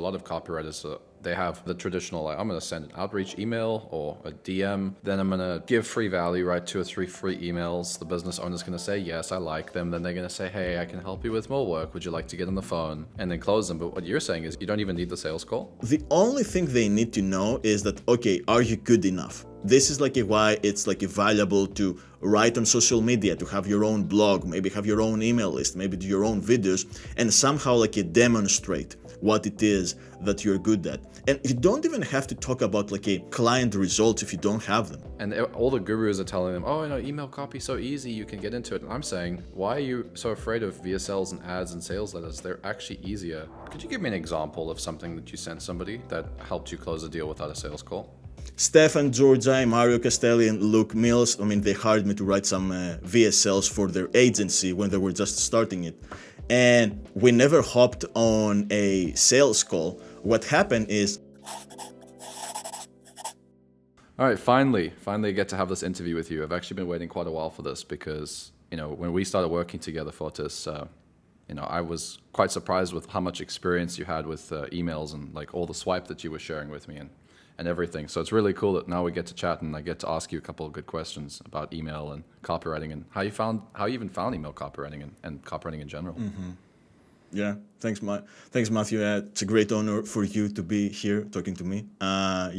lot of copywriters, they have the traditional, like, I'm going to send an outreach email or a DM, then I'm going to give free value, write 2 or 3 free emails. The business owner's going to say, yes, I like them. Then they're going to say, hey, I can help you with more work. Would you like to get on the phone? And then close them. But what you're saying is you don't even need the sales call. The only thing they need to know is that, okay, are you good enough? This is like why it's like valuable to write on social media, to have your own blog, maybe have your own email list, maybe do your own videos, and somehow like demonstrate what it is that you're good at. And you don't even have to talk about like a client results if you don't have them. And all the gurus are telling them, oh, email copy so easy, you can get into it. And I'm saying, why are you so afraid of VSLs and ads and sales letters? They're actually easier. Could you give me an example of something that you sent somebody that helped you close a deal without a sales call? Stefan Georgi, Mario Castelli, and Luke Mills, they hired me to write some VSLs for their agency when they were just starting it. And we never hopped on a sales call. What happened is... All right, finally I get to have this interview with you. I've actually been waiting quite a while for this because, when we started working together, Fotis, I was quite surprised with how much experience you had with emails and like all the swipe that you were sharing with me and everything. So it's really cool that now we get to chat and I get to ask you a couple of good questions about email and copywriting and how you even found email copywriting and copywriting in general. Mm-hmm. Yeah, thanks, Matthew. It's a great honor for you to be here talking to me. How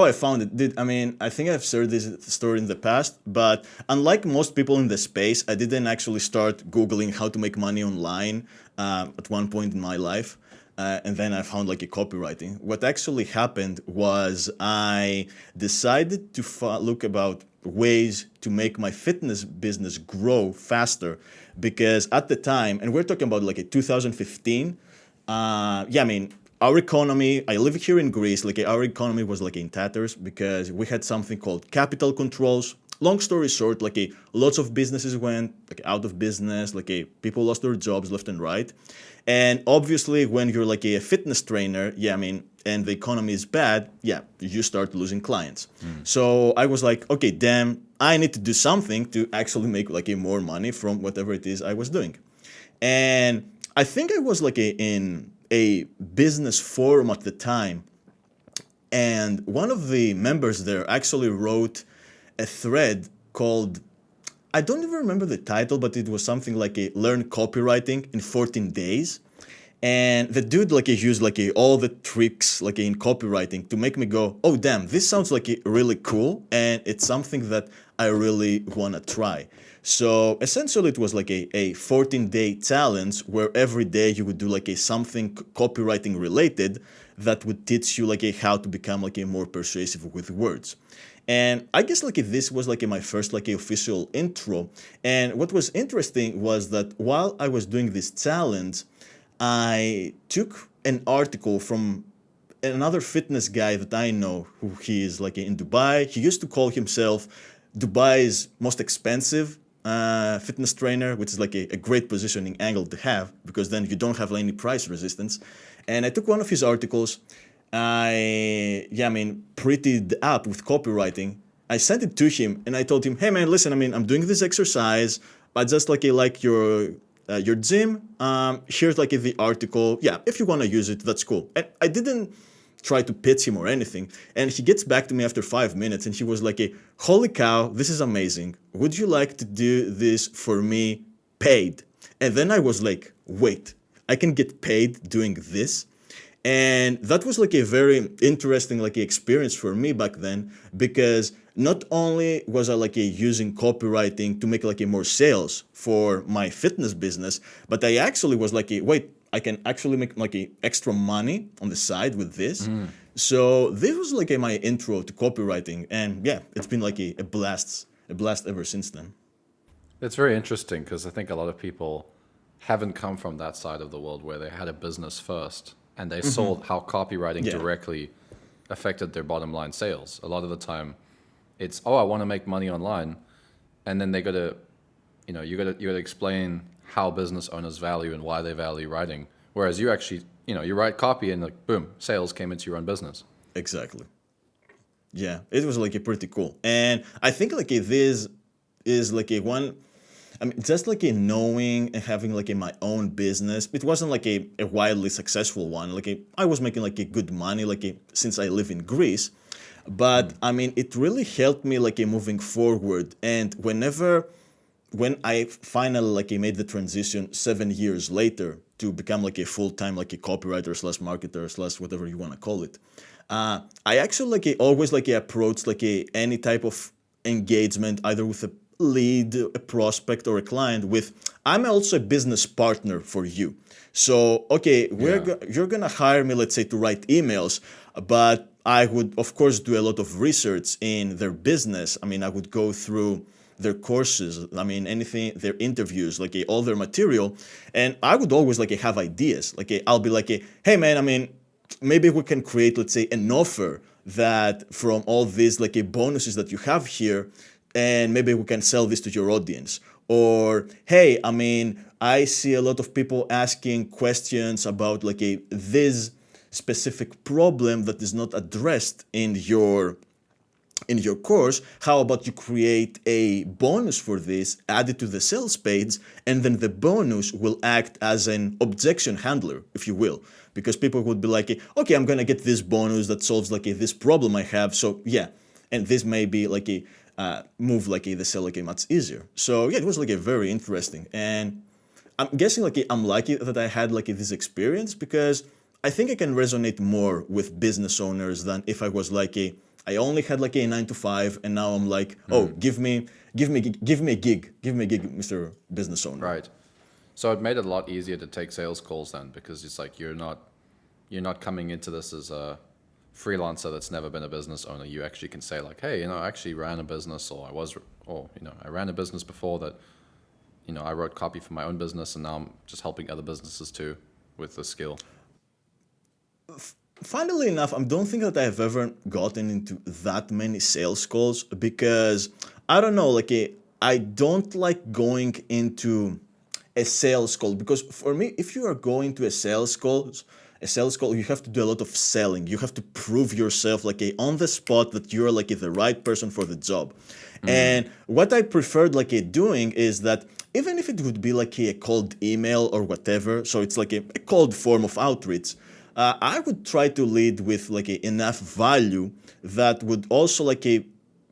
I found it, I think I've shared this story in the past, but unlike most people in the space, I didn't actually start Googling how to make money online at one point in my life. And then I found like a copywriting. What actually happened was I decided to look about ways to make my fitness business grow faster, because at the time, and we're talking about like a 2015, our economy, I live here in Greece, like our economy was like in tatters because we had something called capital controls. Long story short, lots of businesses went out of business, people lost their jobs left and right. And obviously when you're like a fitness trainer, and the economy is bad, you start losing clients. So I was like, okay, damn, I need to do something to actually make more money from whatever it is I was doing. And I think I was in a business forum at the time. And one of the members there actually wrote a thread called, I don't even remember the title, but it was something like Learn Copywriting in 14 days. And the dude used all the tricks in copywriting to make me go, oh damn, this sounds really cool, and it's something that I really want to try. So essentially it was a 14-day challenge where every day you would do something copywriting related that would teach you how to become more persuasive with words. And I guess this was my first official intro. And what was interesting was that while I was doing this challenge, I took an article from another fitness guy that I know, who he is in Dubai. He used to call himself Dubai's most expensive fitness trainer, which is a great positioning angle to have, because then you don't have any price resistance. And I took one of his articles. I prettied up with copywriting. I sent it to him and I told him, hey man, listen, I'm doing this exercise. I just like your gym. Here's the article. Yeah, if you want to use it, that's cool. And I didn't try to pitch him or anything. And he gets back to me after 5 minutes and he was like, holy cow, this is amazing. Would you like to do this for me paid? And then I was like, wait, I can get paid doing this? And that was a very interesting experience for me back then, because not only was I using copywriting to make more sales for my fitness business, but I actually was wait, I can actually make extra money on the side with this. So this was my intro to copywriting, and it's been a blast ever since then. It's very interesting because I think a lot of people haven't come from that side of the world where they had a business first and they saw how copywriting directly affected their bottom line sales. A lot of the time it's, I want to make money online. And then they got to, you got to explain how business owners value and why they value writing. Whereas you actually, you write copy and boom, sales came into your own business. Exactly. Yeah, it was pretty cool. And I think this is one, I mean, just like a knowing and having like a my own business, it wasn't like a wildly successful one. I was making like a good money, since I live in Greece. But I mean, it really helped me like a moving forward. And when I finally like made the transition 7 years later to become like a full-time like a copywriter slash marketer slash whatever you want to call it, I actually always approach any type of engagement either with a lead, a prospect, or a client with, I'm also a business partner for you. So okay, you're gonna hire me, let's say, to write emails, but I would of course do a lot of research in their business. I mean, I would go through their courses, I mean, anything, their interviews, all their material. And I would always have ideas. I'll be hey man, I mean, maybe we can create, let's say, an offer that from all these bonuses that you have here, and maybe we can sell this to your audience. Or, hey, I mean, I see a lot of people asking questions about this specific problem that is not addressed in your course. How about you create a bonus for this, add it to the sales page, and then the bonus will act as an objection handler, if you will. Because people would be okay, I'm gonna get this bonus that solves this problem I have. So yeah, and this may be move the sale much easier. So yeah, it was very interesting. And I'm guessing I'm lucky that I had this experience, because I think I can resonate more with business owners than if I was I only had a 9 to 5, and now I'm oh, give me a gig, Mr. Business Owner. Right. So it made it a lot easier to take sales calls then, because it's you're not coming into this as a freelancer that's never been a business owner. You actually can say hey, I actually ran a business, or I ran a business before that, I wrote copy for my own business, and now I'm just helping other businesses too with the skill. Funnily enough, I don't think that I've ever gotten into that many sales calls, because I don't know, I don't like going into a sales call, because for me, if you are going to a sales call, you have to do a lot of selling. You have to prove yourself on the spot that you're the right person for the job. And what I preferred doing is that even if it would be a cold email or whatever, so it's a cold form of outreach, I would try to lead with enough value that would also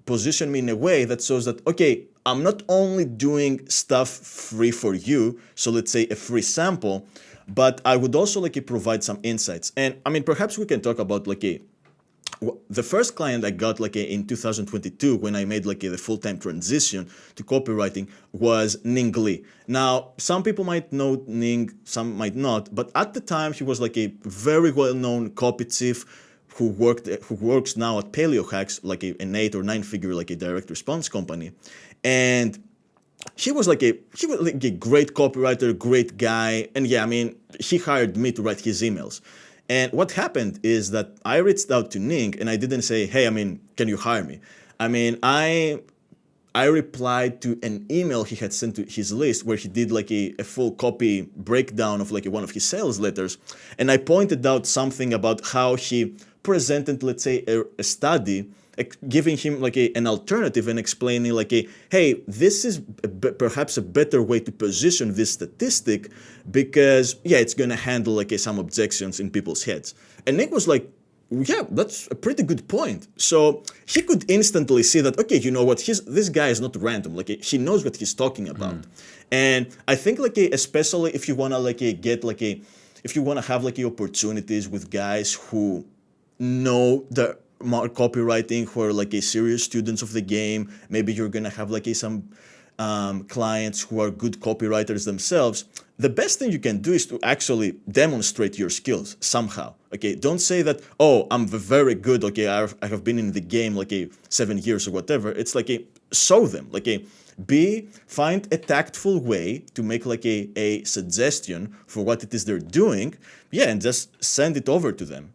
position me in a way that shows that, okay, I'm not only doing stuff free for you, so let's say a free sample, but I would also provide some insights. And I mean, perhaps we can talk about the first client I got in 2022 when I made the full-time transition to copywriting was Ning Lee. Now, some people might know Ning, some might not, but at the time he was a very well-known copy chief who works now at PaleoHacks, an 8 or 9 figure a direct response company. And he was a great copywriter, great guy, and yeah, I mean, he hired me to write his emails. And what happened is that I reached out to Ning, and I didn't say, hey, I mean, can you hire me? I mean, I replied to an email he had sent to his list where he did a full copy breakdown of one of his sales letters. And I pointed out something about how he presented, let's say, a study, giving him an alternative and explaining hey, this is perhaps a better way to position this statistic, because yeah, it's going to handle some objections in people's heads. And Nick was yeah, that's a pretty good point. So he could instantly see that, okay, you know what, this guy is not random, he knows what he's talking about. And I think especially if you want to get if you want to have opportunities with guys who know the copywriting, who are serious students of the game, maybe you're gonna have some clients who are good copywriters themselves, the best thing you can do is to actually demonstrate your skills somehow. Okay, don't say that, oh, I'm very good, okay, I have been in the game 7 years or whatever. It's show them, find a tactful way to make a suggestion for what it is they're doing, yeah, and just send it over to them.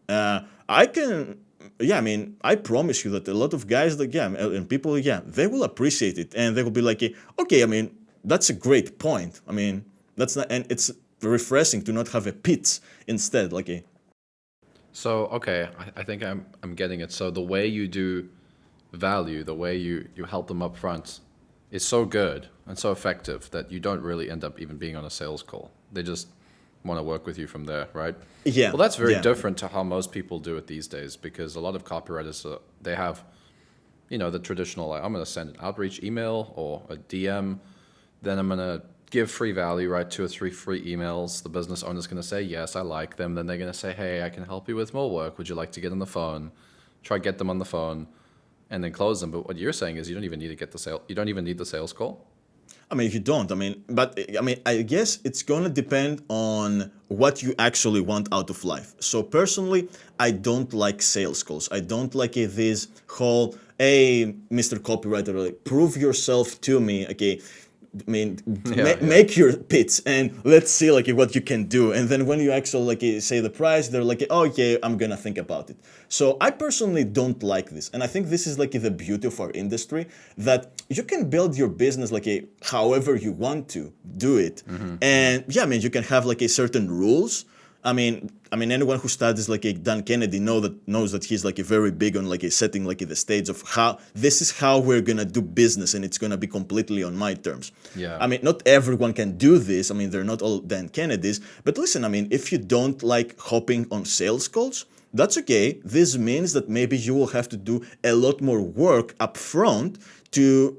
Yeah, I mean, I promise you that a lot of guys, and people, yeah, they will appreciate it, and they will be okay, I mean, that's a great point. I mean, that's not, and it's refreshing to not have a pitch instead, So, okay, I think I'm getting it. So the way you do value, the way you help them up front, is so good and so effective that you don't really end up even being on a sales call. They just want to work with you from there, right? Yeah. Well, that's very Yeah. different to how most people do it these days, because a lot of copywriters, they have, the traditional, like, I'm going to send an outreach email or a DM, then I'm going to give free value, right? 2 or 3 free emails. The business owner's going to say, yes, I like them. Then they're going to say, hey, I can help you with more work. Would you like to get on the phone? Try get them on the phone and then close them. But what you're saying is you don't even need to get the sale. You don't even need the sales call. I mean, you don't. I guess it's going to depend on what you actually want out of life. So personally, I don't like sales calls. I don't like this whole, hey, Mr. Copywriter, like, prove yourself to me. Okay. Make your pitch and let's see like what you can do. And then when you actually like say the price, they're like, oh yeah, I'm gonna think about it. So I personally don't like this, and I think this is like the beauty of our industry, that you can build your business like however you want to do it. And yeah, you can have like a certain rules. Anyone who studies like Dan Kennedy knows that he's like a very big on like setting like the stage of how this is how we're gonna do business, and it's gonna be completely on my terms. Yeah. Not everyone can do this. They're not all Dan Kennedys. But listen, if you don't like hopping on sales calls, that's okay. This means that maybe you will have to do a lot more work up front to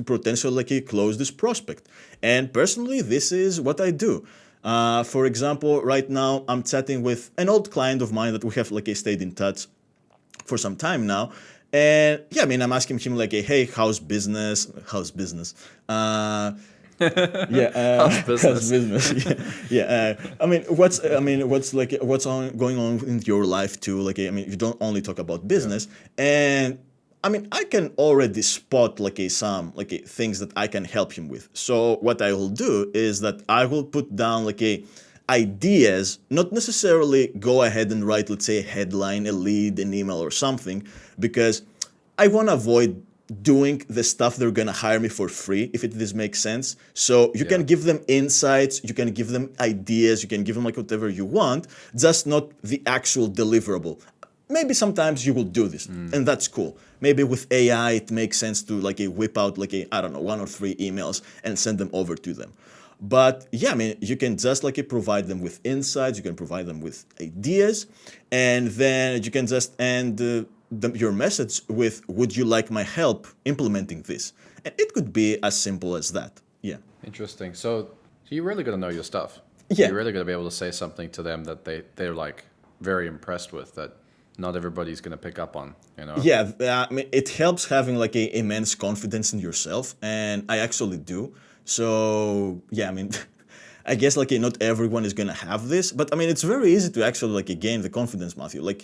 potentially like close this prospect. And personally, this is what I do. For example, right now I'm chatting with an old client of mine that we have like stayed in touch for some time now. And yeah, I'm asking him like, hey, how's business? How's business? How's business? Yeah. What's going on in your life too? Like, you don't only talk about business. And I can already spot some things that I can help him with. So what I will do is that I will put down ideas, not necessarily go ahead and write, let's say, a headline, a lead, an email or something, because I want to avoid doing the stuff they're going to hire me for free, if this makes sense. So you can give them insights, you can give them ideas, you can give them whatever you want, just not the actual deliverable. Maybe sometimes you will do this, and that's cool. Maybe with AI, it makes sense to whip out 1 or 3 emails and send them over to them. But yeah, you can just provide them with insights, you can provide them with ideas, and then you can just end your message with, would you like my help implementing this? And it could be as simple as that. Yeah. Interesting. So you're really going to know your stuff. Yeah. You're really going to be able to say something to them that they're very impressed with, that not everybody's going to pick up on, Yeah, it helps having a immense confidence in yourself, and I actually do. So yeah, I guess not everyone is going to have this, but it's very easy to actually gain the confidence, Matthew. You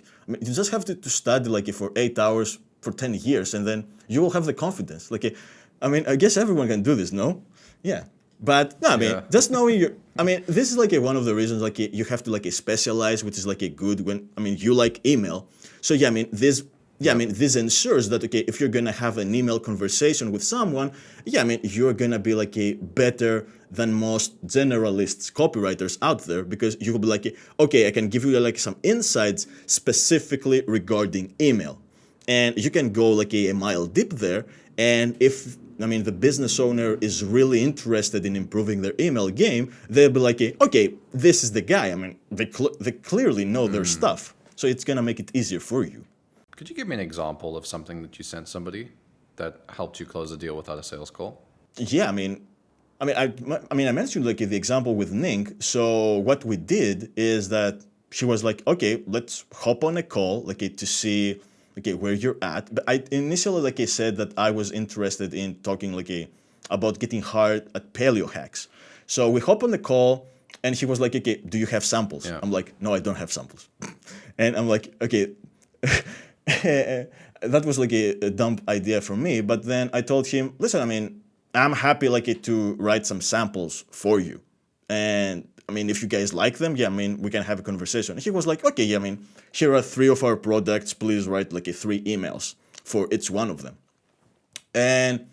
just have to study for 8 hours for 10 years, and then you will have the confidence. I guess everyone can do this, no? Yeah. But no, just knowing your, this is one of the reasons you have to specialize, which is good when you like email. So yeah, this ensures that if you're gonna have an email conversation with someone, you're gonna be better than most generalists, copywriters out there, because you will be okay, I can give you some insights specifically regarding email, and you can go a mile deep there. And if the business owner is really interested in improving their email game, they'll be okay, this is the guy. They clearly know their stuff. So it's going to make it easier for you. Could you give me an example of something that you sent somebody that helped you close a deal without a sales call? Yeah, I mentioned the example with Ning. So what we did is that she was okay, let's hop on a call, to see where you're at. But I initially, I said that I was interested in talking about getting hired at Paleo Hacks. So we hop on the call, and he was okay, do you have samples? Yeah. I'm no, I don't have samples. And I'm okay, that was a dumb idea for me. But then I told him, listen, I'm happy to write some samples for you. And if you guys like them, we can have a conversation. He was okay, here are 3 of our products. Please write 3 emails for each one of them. And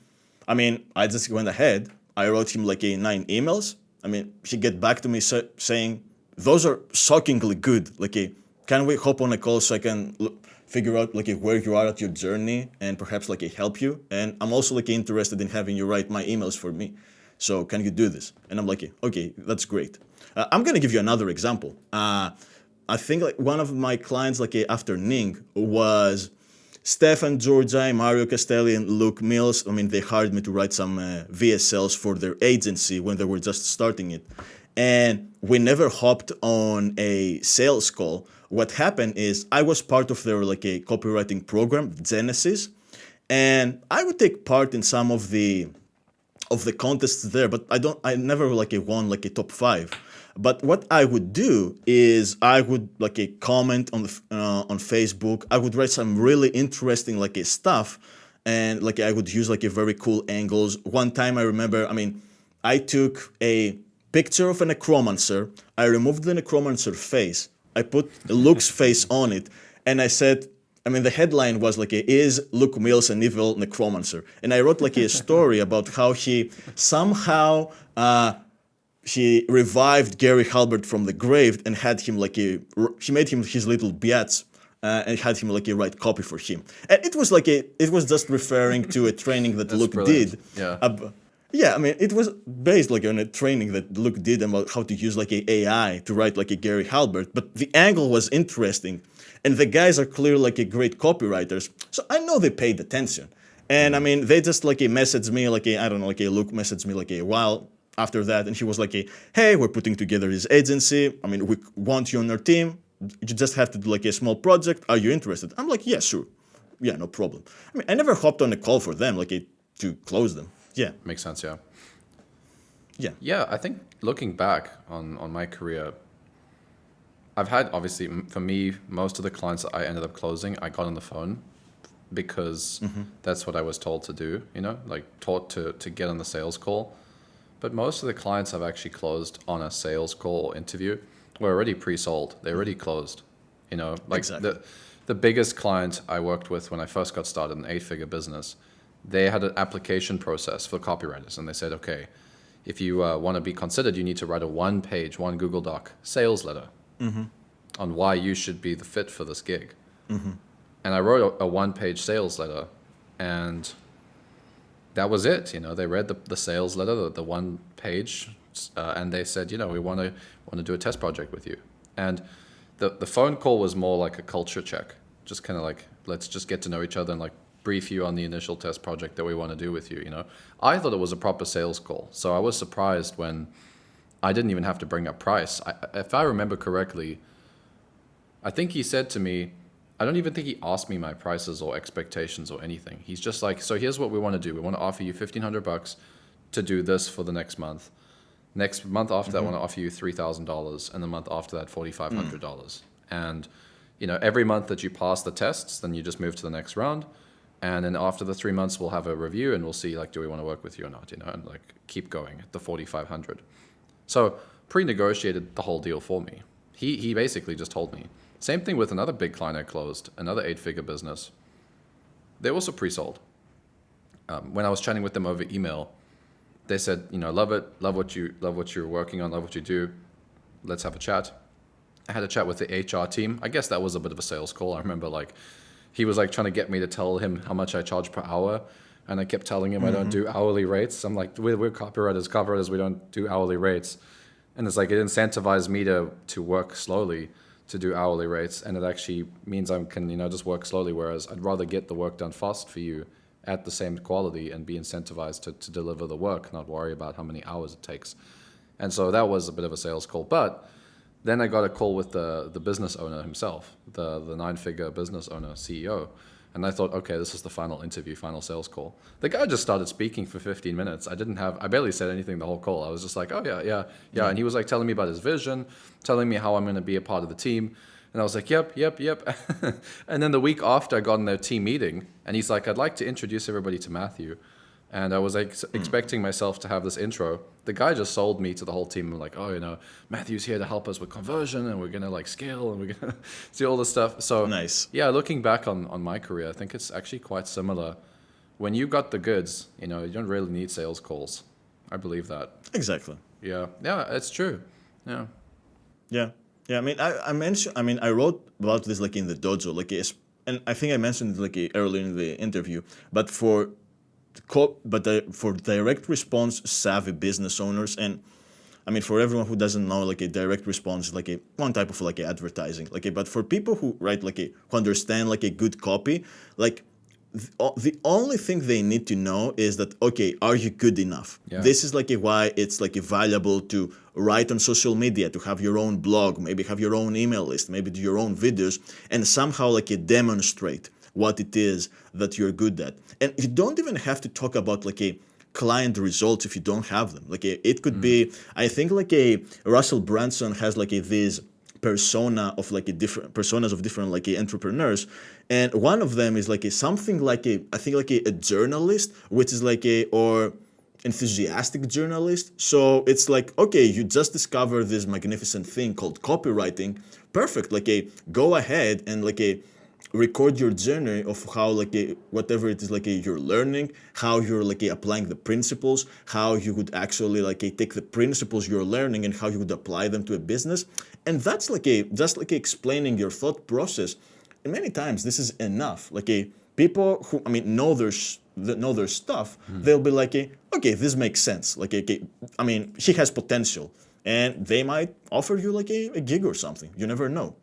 I just went ahead. I wrote him 9 emails. He get back to me saying, those are shockingly good. can we hop on a call so I can figure out like where you are at your journey and perhaps like help you? And I'm also like interested in having you write my emails for me. So can you do this? And I'm like, okay, that's great. I'm gonna give you another example. I think like one of my clients like after Ning was Stefan Georgi, Mario Castelli, and Luke Mills. I mean, they hired me to write some VSLs for their agency when they were just starting it. And we never hopped on a sales call. What happened is I was part of their like a copywriting program, Genesis, and I would take part in some of the contests there, but I never like won like a top 5. But what I would do is I would like comment on on Facebook. I would write some really interesting like stuff, and like I would use like a very cool angles. One time I remember, I mean, I took a picture of a necromancer. I removed the necromancer face. I put Luke's face on it, and I said, I mean, the headline was like, is Luke Mills an evil necromancer? And I wrote like a story about how he somehow he revived Gary Halbert from the grave and had him like he made him his little biatch and had him like write copy for him. And it was like it was just referring to a training that Luke did. Yeah. Yeah, I mean, it was based like on a training that Luke did about how to use like a AI to write like a Gary Halbert, but the angle was interesting, and the guys are clearly like a great copywriters, so I know they paid attention. And I mean, they just like messaged me like I don't know, like Luke messaged me like a while after that, and he was like, hey, we're putting together this agency. I mean, we want you on our team. You just have to do like a small project. Are you interested? I'm like, yeah, sure. Yeah, no problem. I mean, I never hopped on a call for them like to close them. Yeah. Makes sense, yeah. Yeah. Yeah, I think looking back on my career, I've had, obviously, for me, most of the clients that I ended up closing, I got on the phone because that's what I was told to do, you know, like taught to get on the sales call. But most of the clients I've actually closed on a sales call or interview were already pre-sold. They're already closed, you know, like exactly. The biggest client I worked with when I first got started, an 8-figure business, they had an application process for copywriters, and they said, okay, if you want to be considered, you need to write a one Google Doc sales letter on why you should be the fit for this gig. And I wrote a one-page sales letter, and that was it. You know, they read the sales letter, the one page, and they said, you know, we want to do a test project with you. And the phone call was more like a culture check, just kind of like, let's just get to know each other and like brief you on the initial test project that we want to do with you, you know. I thought it was a proper sales call. So I was surprised when I didn't even have to bring up price. If I remember correctly, I think he said to me, I don't even think he asked me my prices or expectations or anything. He's just like, so here's what we want to do. We want to offer you $1,500 to do this for the next month. Next month after that, I want to offer you $3,000, and the month after that, $4,500. And, you know, every month that you pass the tests, then you just move to the next round. And then after the 3 months, we'll have a review and we'll see, like, do we want to work with you or not, you know, and like keep going at the 4,500. So pre-negotiated the whole deal for me. He basically just told me. Same thing with another big client I closed, another 8-figure business. They also pre-sold. When I was chatting with them over email, they said, you know, love it, love what you're working on, love what you do. Let's have a chat. I had a chat with the HR team. I guess that was a bit of a sales call. I remember like he was like trying to get me to tell him how much I charge per hour, and I kept telling him I don't do hourly rates. I'm like, we're copywriters, we don't do hourly rates. And it's like it incentivized me to work slowly, to do hourly rates, and it actually means I can, you know, just work slowly, whereas I'd rather get the work done fast for you at the same quality and be incentivized to deliver the work, not worry about how many hours it takes. And so that was a bit of a sales call. But then I got a call with the business owner himself, the 9-figure business owner, CEO. And I thought, okay, this is the final interview, final sales call. The guy just started speaking for 15 minutes. I barely said anything the whole call. I was just like, oh, yeah. And he was like telling me about his vision, telling me how I'm going to be a part of the team. And I was like, yep. And then the week after I got in their team meeting, and he's like, I'd like to introduce everybody to Matthew. And I was like expecting myself to have this intro. The guy just sold me to the whole team. I'm like, oh, you know, Matthew's here to help us with conversion, and we're going to like scale, and we're going to see all this stuff. So nice. Yeah, looking back on my career, I think it's actually quite similar. When you got the goods, you know, you don't really need sales calls. I believe that. Exactly. Yeah, it's true. Yeah. Yeah, I mean, I mentioned, I mean, I wrote about this like in the dojo, and I think I mentioned it like earlier in the interview. But for direct response savvy business owners, and I mean, for everyone who doesn't know, like a direct response is like a one type of like a advertising. But for people who write who understand like a good copy, like the only thing they need to know is that, okay, are you good enough? Yeah. This is like why it's like valuable to write on social media, to have your own blog, maybe have your own email list, maybe do your own videos, and somehow like demonstrate what it is that you're good at. And you don't even have to talk about like a client results if you don't have them. It could be, I think Russell Brunson has this persona of different personas of different entrepreneurs, and one of them is something I think a journalist, which is or enthusiastic journalist. So it's okay, you just discovered this magnificent thing called copywriting. Perfect. Go ahead and record your journey of how whatever it is you're learning, how you're applying the principles, how you would actually take the principles you're learning and how you would apply them to a business. And that's just explaining your thought process. And many times this is enough. People who know their stuff, they'll be okay, this makes sense. He has potential, and they might offer you a gig or something. You never know.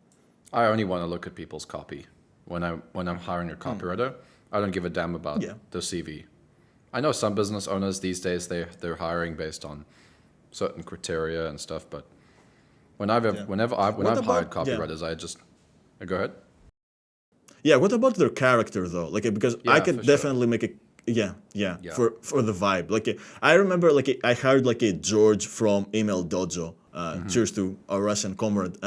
I only want to look at people's copy. When I'm hiring a copywriter, I don't give a damn about the CV. I know some business owners these days they're hiring based on certain criteria and stuff, but whenever I've hired copywriters, I just go ahead. Yeah, what about their character though? Because I can definitely make a for the vibe. I remember I hired George from Email Dojo. Cheers to our Russian comrade.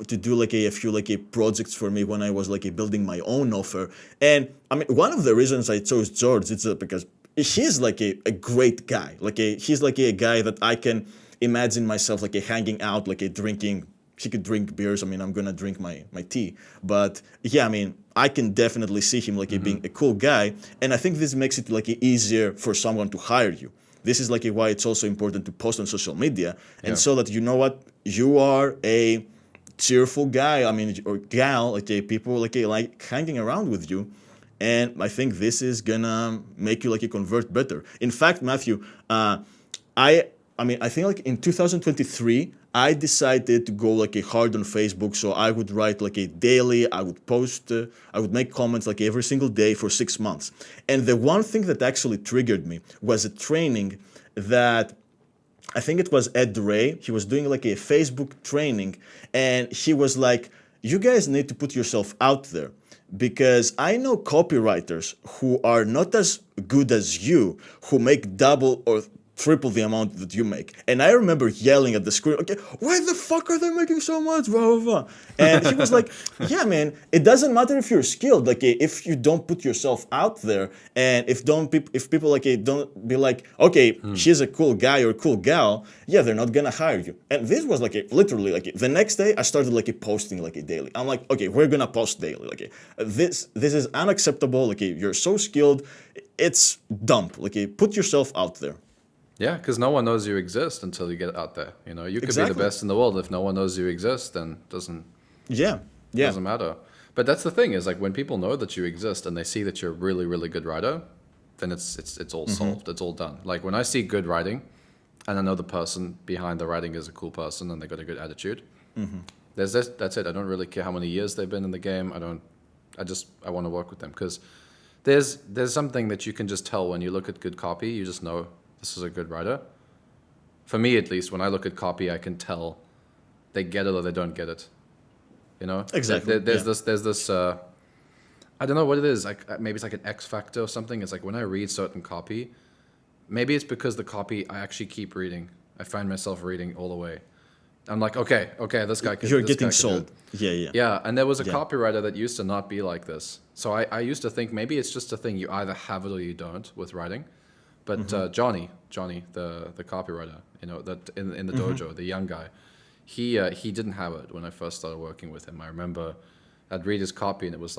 To do a few projects for me when I was building my own offer. And one of the reasons I chose George is because he's a great guy. He's a guy that I can imagine myself hanging out, drinking. He could drink beers. I'm gonna drink my tea. But yeah, I can definitely see him being a cool guy. And I think this makes it easier for someone to hire you. This is why it's also important to post on social media, and so that you know what, you are a cheerful guy, or gal, people like hanging around with you. And I think this is gonna make you convert better. In fact, Matthew, I think in 2023 I decided to go hard on Facebook. So I would write daily, I would post, I would make comments every single day for 6 months. And the one thing that actually triggered me was a training that I think it was Ed Ray. He was doing a Facebook training, and he was you guys need to put yourself out there, because I know copywriters who are not as good as you, who make double or triple the amount that you make. And I remember yelling at the screen, okay, why the fuck are they making so much? Blah, blah, blah. And he was yeah, man, it doesn't matter if you're skilled. If you don't put yourself out there, and if people don't be okay, she's a cool guy or cool gal, yeah, they're not gonna hire you. And this was literally the next day I started posting daily. I'm okay, we're gonna post daily. This is unacceptable. You're so skilled, it's dumb. Put yourself out there. Yeah, because no one knows you exist until you get out there. You could be the best in the world. If no one knows you exist, then it doesn't matter. But that's the thing is when people know that you exist and they see that you're a really, really good writer, then it's all solved. It's all done. When I see good writing, and I know the person behind the writing is a cool person and they got a good attitude, that's it. I don't really care how many years they've been in the game. I want to work with them, because there's something that you can just tell when you look at good copy. You just know this is a good writer. For me, at least, when I look at copy, I can tell they get it or they don't get it. Exactly. There's this. I don't know what it is. Maybe it's an X factor or something. It's when I read certain copy, maybe it's because the copy I actually keep reading. I find myself reading all the way. I'm okay, this guy can. You're getting sold. Yeah. Yeah, and there was a copywriter that used to not be like this. So I used to think maybe it's just a thing. You either have it or you don't with writing. But Johnny, the copywriter, that in the dojo, the young guy, he didn't have it when I first started working with him. I remember I'd read his copy and it was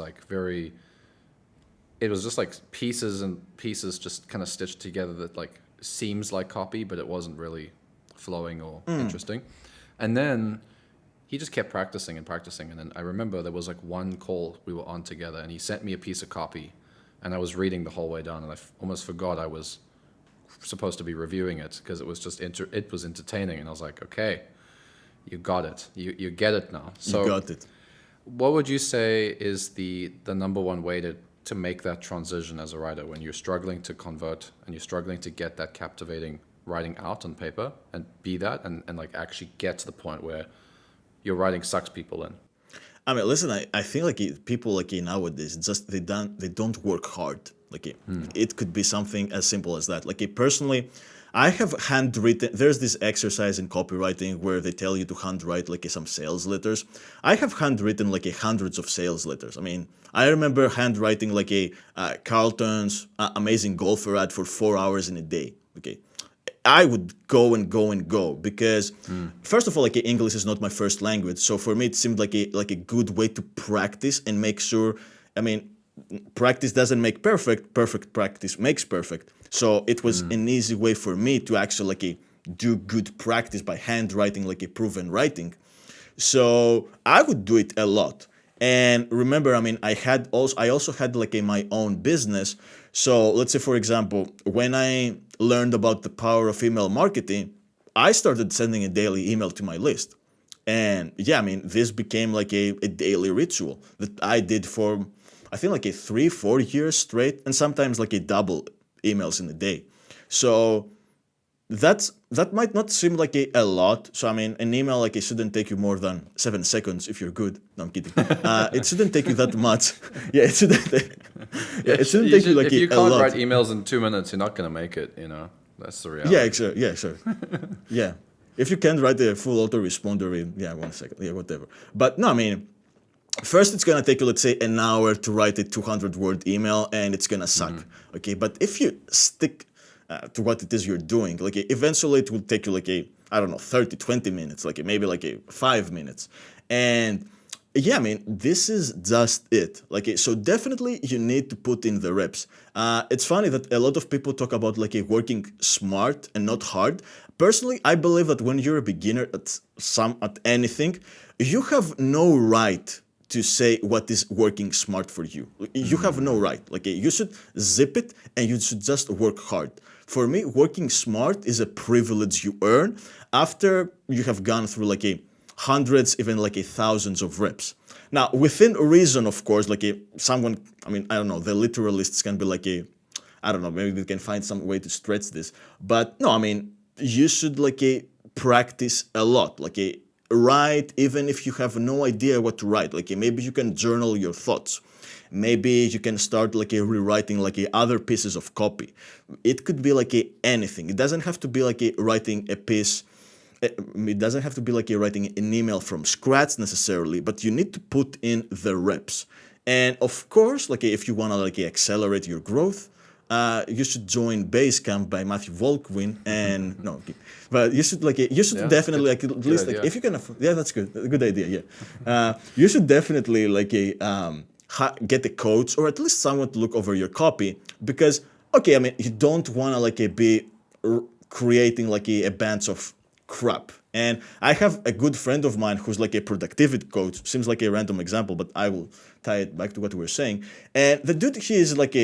it was just pieces and pieces just kind of stitched together that seems like copy, but it wasn't really flowing or interesting. And then he just kept practicing and practicing. And then I remember there was like one call we were on together, and he sent me a piece of copy, and I was reading the whole way down, and I almost forgot I was supposed to be reviewing it because it was just it was entertaining, and I was like, okay, you got it, you get it now. So You got it. what would you say is the number one way to make that transition as a writer when you're struggling to convert and you're struggling to get that captivating writing out on paper and be that and like actually get to the point where your writing sucks people in? I mean, listen, I think like people like nowadays just they don't work hard. Like it could be something as simple as that. Like personally, I have handwritten. There's this exercise in copywriting where they tell you to handwrite like some sales letters. I have handwritten like hundreds of sales letters. I mean, I remember handwriting like a Carlton's amazing golfer ad for 4 hours in a day. Okay. I would go and go and go because first of all, like English is not my first language. So for me, it seemed like a good way to practice and make sure, I mean, practice doesn't make perfect, perfect practice makes perfect. So it was an easy way for me to actually like do good practice by handwriting like a proven writing. So I would do it a lot. And remember, I mean, I also had like my own business. So let's say, for example, when I learned about the power of email marketing, I started sending a daily email to my list. And yeah, I mean, this became like a daily ritual that I did for, I think like 3-4 years straight, and sometimes like a double emails in a day. So that might not seem like a lot. So I mean, an email like it shouldn't take you more than 7 seconds if you're good. No, I'm kidding. It shouldn't take you that much. Yeah, it shouldn't. It shouldn't take you like if you a can't lot. write emails in 2 minutes, you're not gonna make it. You know, that's the reality. Yeah, sure. Yeah, sure. Yeah, if you can't write a full autoresponder in 1 second, yeah, whatever. But no, I mean, first it's gonna take you, let's say, an hour to write a 200-word email, and it's gonna suck. Okay, but if you stick to what it is you're doing, like eventually it will take you like 30-20 minutes, like maybe like 5 minutes. And yeah, I mean, this is just it. Like, so definitely you need to put in the reps. It's funny that a lot of people talk about like working smart and not hard. Personally, I believe that when you're a beginner at anything, you have no right to say what is working smart for you. You have no right. Like, you should zip it and you should just work hard. For me, working smart is a privilege you earn after you have gone through like hundreds, even like thousands of reps. Now, within reason, of course, like someone, I mean, I don't know, the literalists can be like I don't know, maybe they can find some way to stretch this. But no, I mean, you should like practice a lot, like write even if you have no idea what to write. Like maybe you can journal your thoughts. Maybe you can start like rewriting like other pieces of copy. It could be like anything. It doesn't have to be like writing a piece. It doesn't have to be like writing an email from scratch necessarily, but you need to put in the reps. And of course, like if you want to like accelerate your growth, you should join Basecamp by Matthew Volkwin. And no, okay. But you should definitely like at least like if you can, yeah, that's good, good idea. Yeah, you should definitely like get a coach or at least someone to look over your copy, because okay, I mean, you don't want to like be creating like a bunch of crap. And I have a good friend of mine who's like a productivity coach. Seems like a random example, but I will tie it back to what we were saying. And the dude, he is like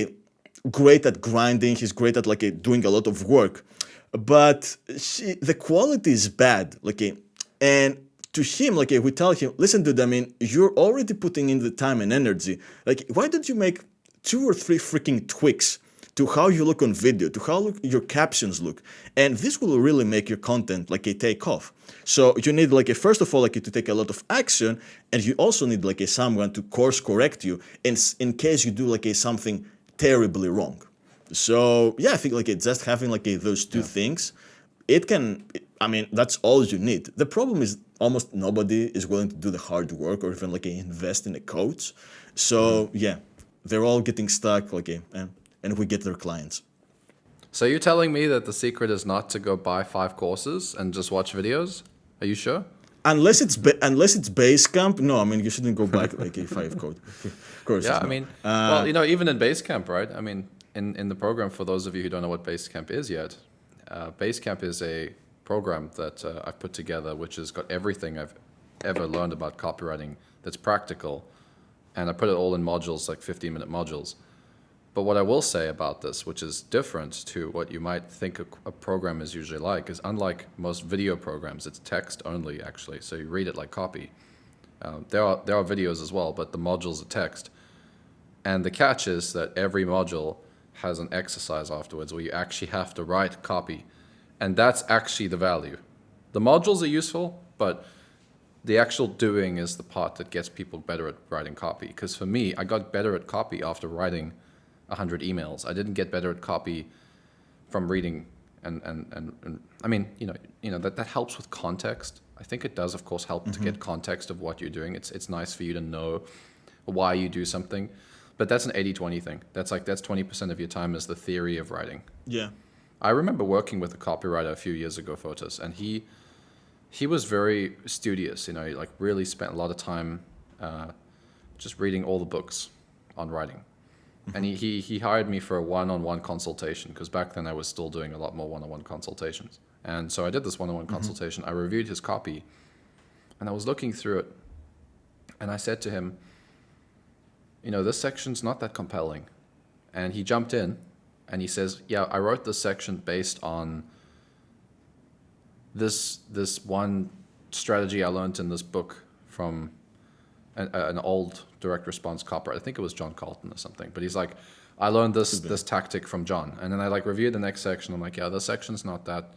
great at grinding. He's great at like doing a lot of work, but the quality is bad. And to him, like we tell him, listen, dude, I mean, you're already putting in the time and energy. Like, why don't you make 2 or 3 freaking tweaks to how you look on video, to how your captions look, and this will really make your content like take off. So you need like first of all like to take a lot of action, and you also need like someone to course correct you in case you do like something terribly wrong. So yeah, I think like just having like those two things, I mean, that's all you need. The problem is almost nobody is willing to do the hard work or even like invest in a coach. So yeah, they're all getting stuck like and we get their clients. So you're telling me that the secret is not to go buy 5 courses and just watch videos? Are you sure? Unless it's Basecamp, no. I mean, you shouldn't go back like a 5 course. Yeah, I mean, well, you know, even in Basecamp, right? I mean, in the program, for those of you who don't know what Basecamp is yet, Basecamp is a program that I've put together, which has got everything I've ever learned about copywriting that's practical. And I put it all in modules, like 15-minute modules. But what I will say about this, which is different to what you might think a program is usually like, is unlike most video programs, it's text only, actually. So you read it like copy. There are videos as well, but the modules are text. And the catch is that every module has an exercise afterwards where you actually have to write copy. And that's actually the value. The modules are useful, but the actual doing is the part that gets people better at writing copy. Because for me, I got better at copy after writing 100 emails. I didn't get better at copy from reading. And I mean, that helps with context. I think it does, of course, help to get context of what you're doing. It's nice for you to know why you do something. But that's an 80-20 thing. That's 20% of your time is the theory of writing. Yeah. I remember working with a copywriter a few years ago, Fotis, and he was very studious. He like really spent a lot of time just reading all the books on writing. And he hired me for a one-on-one consultation, because back then I was still doing a lot more one-on-one consultations. And so I did this one-on-one consultation. I reviewed his copy, and I was looking through it, and I said to him, this section's not that compelling. And he jumped in, and he says, yeah, I wrote this section based on this one strategy I learned in this book from an old direct response copywriter. I think it was John Carlton or something. But he's like, I learned this tactic from John. And then I reviewed the next section. I'm like, yeah, this section's not that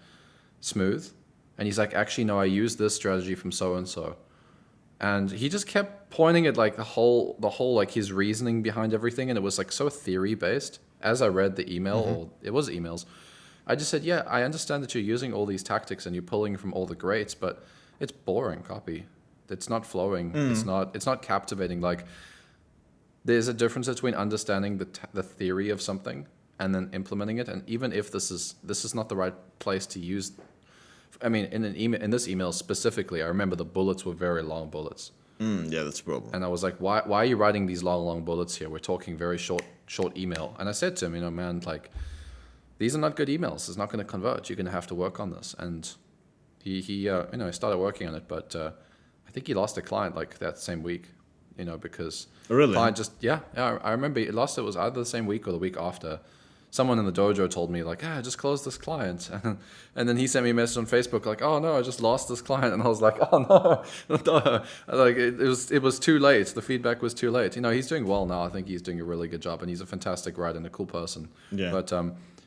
smooth. And he's like, actually, no, I used this strategy from so-and-so. And he just kept pointing at the whole his reasoning behind everything. And it was so theory-based. As I read the email, or it was emails, I just said, yeah, I understand that you're using all these tactics and you're pulling from all the greats, but it's boring copy. It's not flowing. It's not captivating. There's a difference between understanding the theory of something and then implementing it. And even if this is not the right place to use, I mean, in this email specifically, I remember the bullets were very long bullets. Yeah, that's a problem. And I was like, why are you writing these long bullets here? We're talking very short email. And I said to him, man, these are not good emails. It's not going to convert. You're going to have to work on this. And he started working on it, but I think he lost a client that same week, because really, client just I remember he lost it. Was either the same week or the week after. Someone in the dojo told me I just closed this client, and then he sent me a message on Facebook oh no, I just lost this client, and I was like, oh no, it was too late. The feedback was too late. He's doing well now. I think he's doing a really good job, and he's a fantastic writer and a cool person. Yeah. But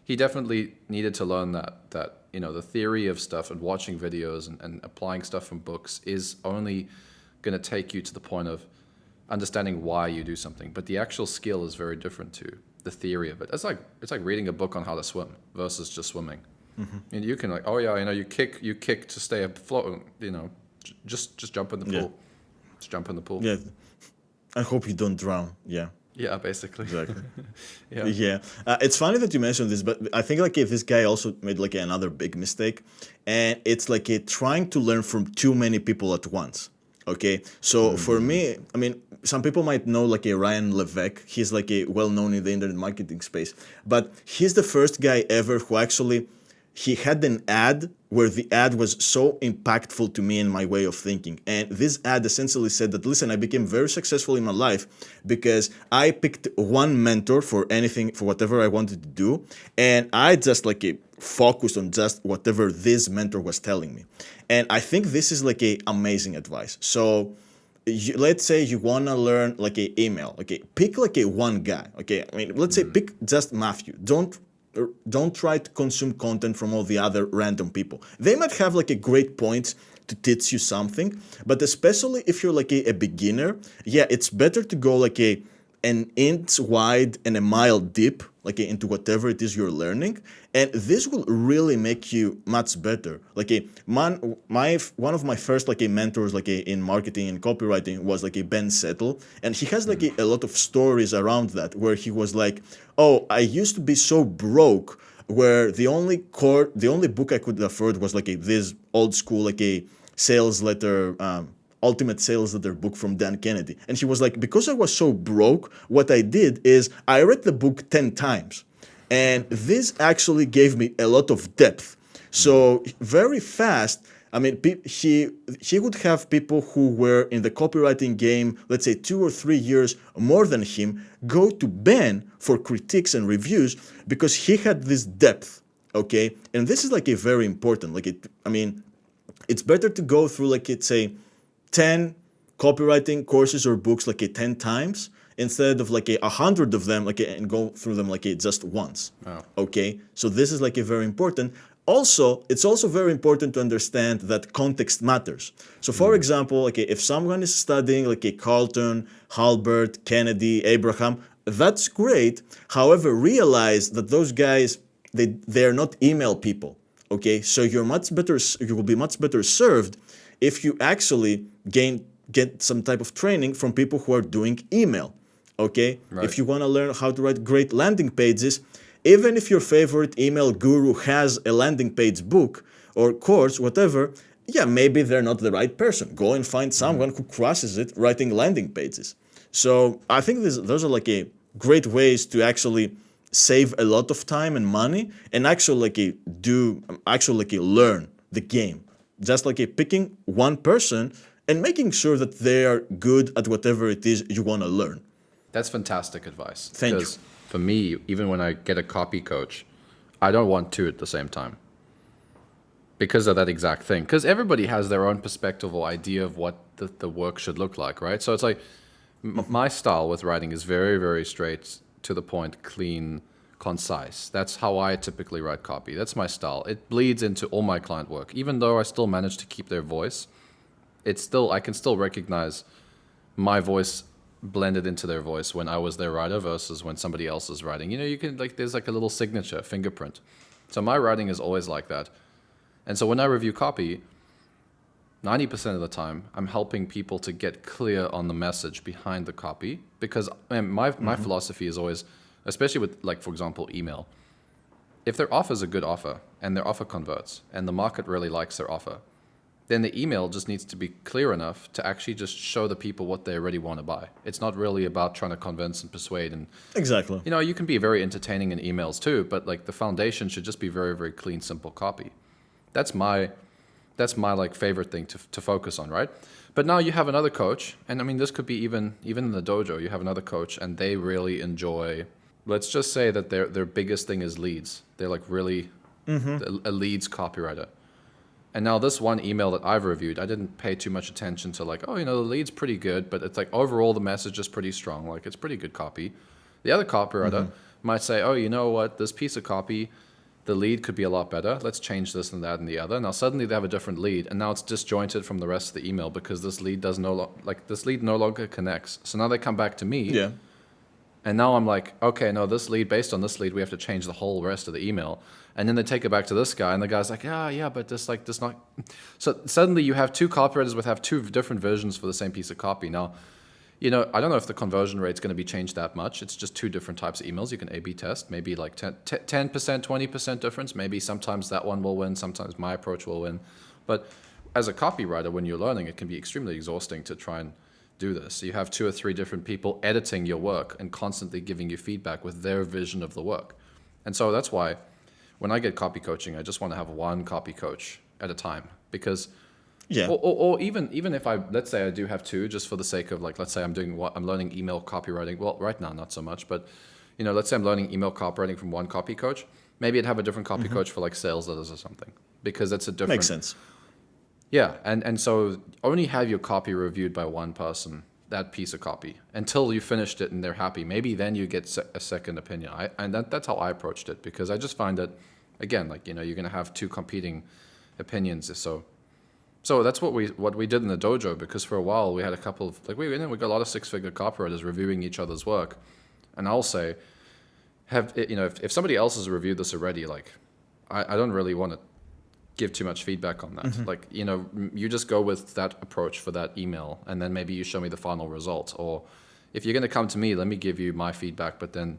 he definitely needed to learn that the theory of stuff and watching videos and applying stuff from books is only going to take you to the point of understanding why you do something. But the actual skill is very different too. The theory of it. It's like reading a book on how to swim versus just swimming. And you can you kick to stay afloat. Just jump in the pool. Yeah. Just jump in the pool. Yeah. I hope you don't drown. Yeah. Yeah, basically. Exactly. Yeah. It's funny that you mentioned this, but I think this guy also made another big mistake, and it's trying to learn from too many people at once. Okay, so for me, I mean, some people might know a Ryan Levesque. He's a well-known in the internet marketing space, but he's the first guy ever who actually he had an ad where the ad was so impactful to me in my way of thinking. And this ad essentially said that, listen, I became very successful in my life because I picked one mentor for whatever I wanted to do. And I just focused on just whatever this mentor was telling me. And I think this is amazing advice. So let's say you want to learn a email. Okay, pick one guy. Okay, I mean, let's say pick just Matthew. Don't try to consume content from all the other random people. They might have a great point to teach you something, but especially if you're a beginner, it's better to go an inch wide and a mile deep, into whatever it is you're learning, and this will really make you much better. One of my first mentors in marketing and copywriting was Ben Settle, and he has a lot of stories around that where he was oh, I used to be so broke where the only book I could afford was this old school sales letter. Ultimate Sales Letter book from Dan Kennedy. And he was because I was so broke, what I did is I read the book 10 times. And this actually gave me a lot of depth. So very fast, I mean, he would have people who were in the copywriting game, let's say 2 or 3 years more than him, go to Ben for critiques and reviews because he had this depth, okay? And this is like a very important, it's better to go through like it's a 10 copywriting courses or books like a 10 times instead of like 100 of them and go through them just once. Oh. Okay, so this is like a very important. Also, it's also very important to understand that context matters. So for example, if someone is studying Carlton, Halbert, Kennedy, Abraham, that's great. However, realize that those guys, they're not email people. Okay, so you will be much better served if you actually get some type of training from people who are doing email. Okay, right. If you want to learn how to write great landing pages, even if your favorite email guru has a landing page book or course, whatever, maybe they're not the right person. Go and find someone who crushes it writing landing pages. So I think those are great ways to actually save a lot of time and money and actually learn the game. Just picking one person and making sure that they are good at whatever it is you want to learn. That's fantastic advice. Thank you. Because for me, even when I get a copy coach, I don't want two at the same time. Because of that exact thing. Because everybody has their own perspective or idea of what the work should look like, right? So it's like my style with writing is very, very straight to the point, clean, concise. That's how I typically write copy. That's my style. It bleeds into all my client work. Even though I still manage to keep their voice, I can still recognize my voice blended into their voice when I was their writer versus when somebody else is writing. You can there's a little signature, fingerprint. So my writing is always like that. And so when I review copy, 90% of the time, I'm helping people to get clear on the message behind the copy because my philosophy is always, especially with for example, email, if their offer is a good offer and their offer converts and the market really likes their offer, then the email just needs to be clear enough to actually just show the people what they already want to buy. It's not really about trying to convince and persuade. And exactly. You can be very entertaining in emails too, but the foundation should just be very, very clean, simple copy. That's my favorite thing to focus on, right? But now you have another coach, and this could be even in the dojo, you have another coach and they really enjoy, let's just say that their biggest thing is leads. They're really a leads copywriter. And now this one email that I've reviewed, I didn't pay too much attention to the lead's pretty good, but it's overall the message is pretty strong. It's pretty good copy. The other copywriter might say, oh, you know what, this piece of copy, the lead could be a lot better. Let's change this and that and the other. Now suddenly they have a different lead, and now it's disjointed from the rest of the email because this lead no longer connects. So now they come back to me. Yeah. And now I'm okay, no, based on this lead, we have to change the whole rest of the email. And then they take it back to this guy, and the guy's but this not. So suddenly you have two copywriters have two different versions for the same piece of copy. Now, I don't know if the conversion rate's going to be changed that much. It's just two different types of emails. You can A/B test, maybe 10%, 20% difference. Maybe sometimes that one will win, sometimes my approach will win. But as a copywriter, when you're learning, it can be extremely exhausting to try and do this. You have 2 or 3 different people editing your work and constantly giving you feedback with their vision of the work. And so that's why when I get copy coaching, I just want to have one copy coach at a time because or even if let's say I do have 2 just for the sake of let's say I'm learning email copywriting. Well, right now not so much, but let's say I'm learning email copywriting from one copy coach. Maybe I'd have a different copy coach for sales letters or something because it's a different. Makes sense. Yeah, and so only have your copy reviewed by one person, that piece of copy, until you finished it and they're happy. Maybe then you get a second opinion. That's how I approached it because I just find that, again, you're going to have 2 competing opinions. So that's what we did in the dojo because for a while we had a couple of, we got a lot of 6-figure copywriters reviewing each other's work. And I'll say, if somebody else has reviewed this already, I don't really want to give too much feedback on that. You just go with that approach for that email and then maybe you show me the final result. Or if you're going to come to me, let me give you my feedback, but then,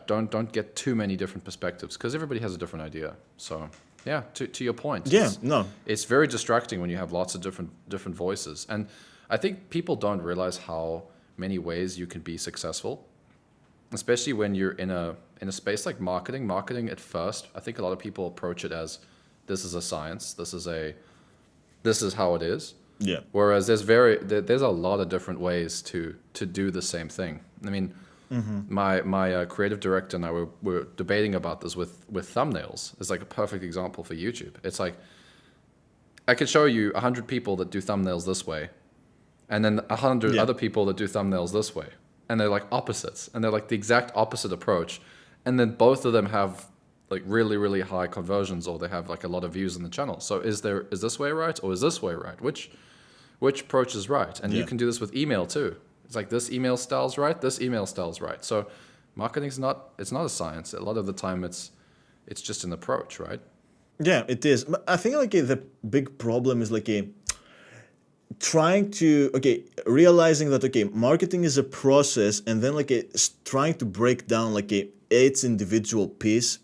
don't get too many different perspectives because everybody has a different idea. So to your point. It's very distracting when you have lots of different voices. And I think people don't realize how many ways you can be successful, especially when you're in a space like marketing. Marketing at first, I think a lot of people approach it as this is a science. This is how it is. Yeah. Whereas there's a lot of different ways to do the same thing. I mean, my creative director and I were debating about this with thumbnails. It's like a perfect example for YouTube. It's like I could show you 100 people that do thumbnails this way, and then 100 other people that do thumbnails this way, and they're like opposites, and they're like the exact opposite approach, and then both of them have like really, really high conversions, or they have like a lot of views on the channel. So is this way right, or is this way right? Which approach is right? And you can do this with email too. It's like this email style's right, this email style's right. So marketing's not a science. A lot of the time it's just an approach, right? Yeah, it is. But I think like the big problem is like realizing that marketing is a process, and then like trying to break down like its individual piece.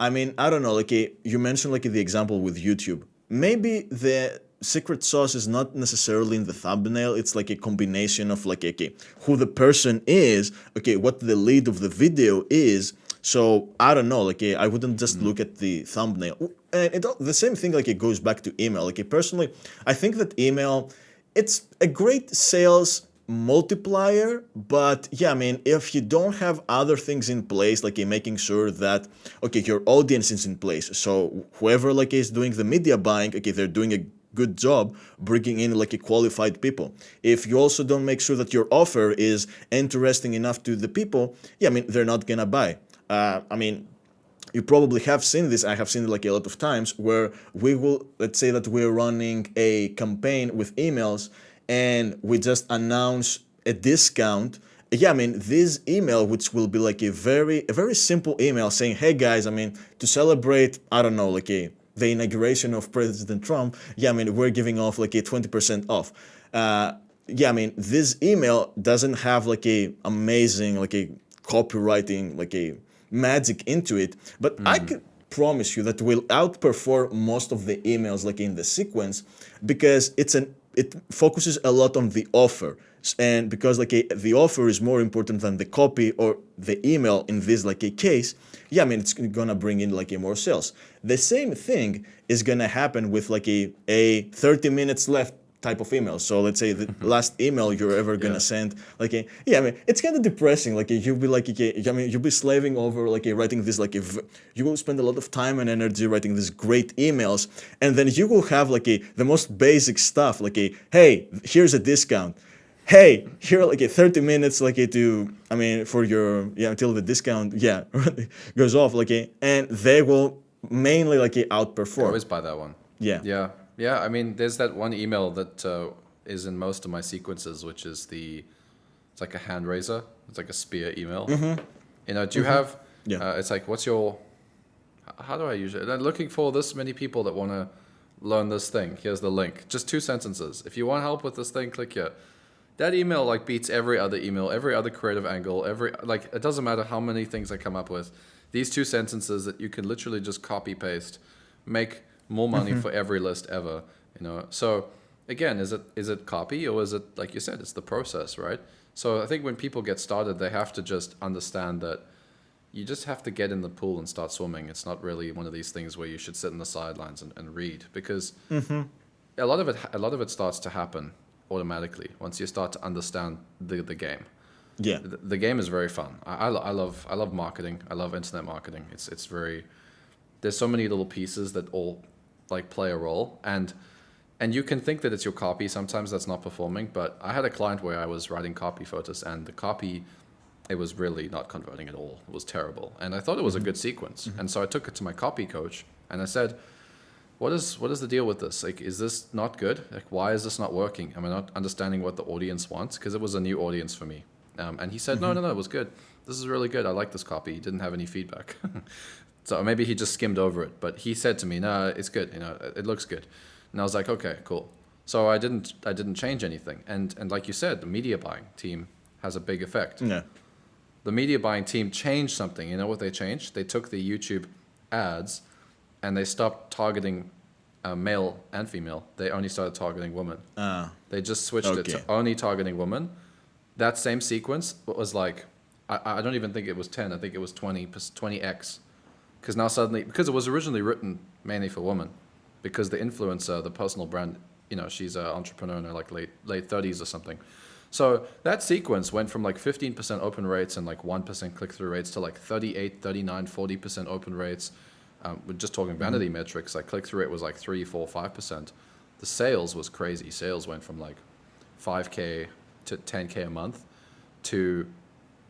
I mean, I don't know, like you mentioned like the example with YouTube. Maybe the secret sauce is not necessarily in the thumbnail. It's like a combination of like who the person is, what the lead of the video is. So I don't know, like I wouldn't just look at the thumbnail. And the same thing like it goes back to email. Like personally, I think that email, it's a great sales multiplier, but yeah, I mean, if you don't have other things in place, like making sure that your audience is in place, so whoever like is doing the media buying, they're doing a good job bringing in like qualified people. If you also don't make sure that your offer is interesting enough to the people, I mean, they're not gonna buy. I mean, you probably have seen this. I have seen it like a lot of times where let's say that we're running a campaign with emails, and we just announce a discount. I mean, this email, which will be like a very simple email saying, hey guys, I mean, to celebrate, I don't know, like the inauguration of President Trump, I mean, we're giving off like a 20% off. I mean, this email doesn't have like a amazing, like a copywriting, like a magic into it, but I could promise you that will outperform most of the emails like in the sequence, because it focuses a lot on the offer, and because like the offer is more important than the copy or the email in this like a case, I mean, it's gonna bring in like more sales. The same thing is gonna happen with like a 30 minutes left type of email. So let's say the last email you're ever gonna send, like I mean, it's kind of depressing. Like you'll be like, I mean, you'll be slaving over like writing this like you will spend a lot of time and energy writing these great emails, and then you will have like the most basic stuff, like hey, here's a discount. Hey, here like 30 minutes like I mean, for your until the discount goes off, like and they will mainly like outperform. I always buy that one. Yeah, I mean, there's that one email that is in most of my sequences, which is it's like a hand raiser. It's like a spear email. You know, do you have, it's like, how do I use it? I'm looking for this many people that want to learn this thing. Here's the link. Just 2 sentences. If you want help with this thing, click here. That email like beats every other email, every other creative angle, like it doesn't matter how many things I come up with. These 2 sentences that you can literally just copy paste, make more money for every list ever, you know. So again, is it copy, or is it, like you said, it's the process, right? So I think when people get started, they have to just understand that you just have to get in the pool and start swimming. It's not really one of these things where you should sit in the sidelines and read, because a lot of it starts to happen automatically once you start to understand the game. Yeah, the game is very fun. I love marketing. I love internet marketing. It's very, there's so many little pieces that all like play a role, and you can think that it's your copy. Sometimes that's not performing, but I had a client where I was writing copy photos, and the copy, it was really not converting at all. It was terrible, and I thought it was a good sequence, and so I took it to my copy coach, and I said, what is the deal with this? Like, is this not good? Like, why is this not working? Am I not understanding what the audience wants? Because it was a new audience for me, and he said, no, it was good. This is really good. I like this copy. He didn't have any feedback. So maybe he just skimmed over it, but he said to me, no, it's good. You know, it looks good. And I was like, okay, cool. So I didn't change anything. And like you said, the media buying team has a big effect. Yeah. The media buying team changed something. You know what they changed? They took the YouTube ads and they stopped targeting male and female. They only started targeting women. They just switched it to only targeting women. That same sequence was like, I don't even think it was 10. I think it was 20x. because now suddenly, because it was originally written mainly for women, because the influencer, the personal brand, she's an entrepreneur in her like late 30s or something. So that sequence went from like 15% open rates and like 1% click-through rates to like 38, 39, 40% open rates. We're just talking vanity metrics, like click-through rate was like 3, 4, 5%. The sales was crazy. Sales went from like 5K to 10K a month to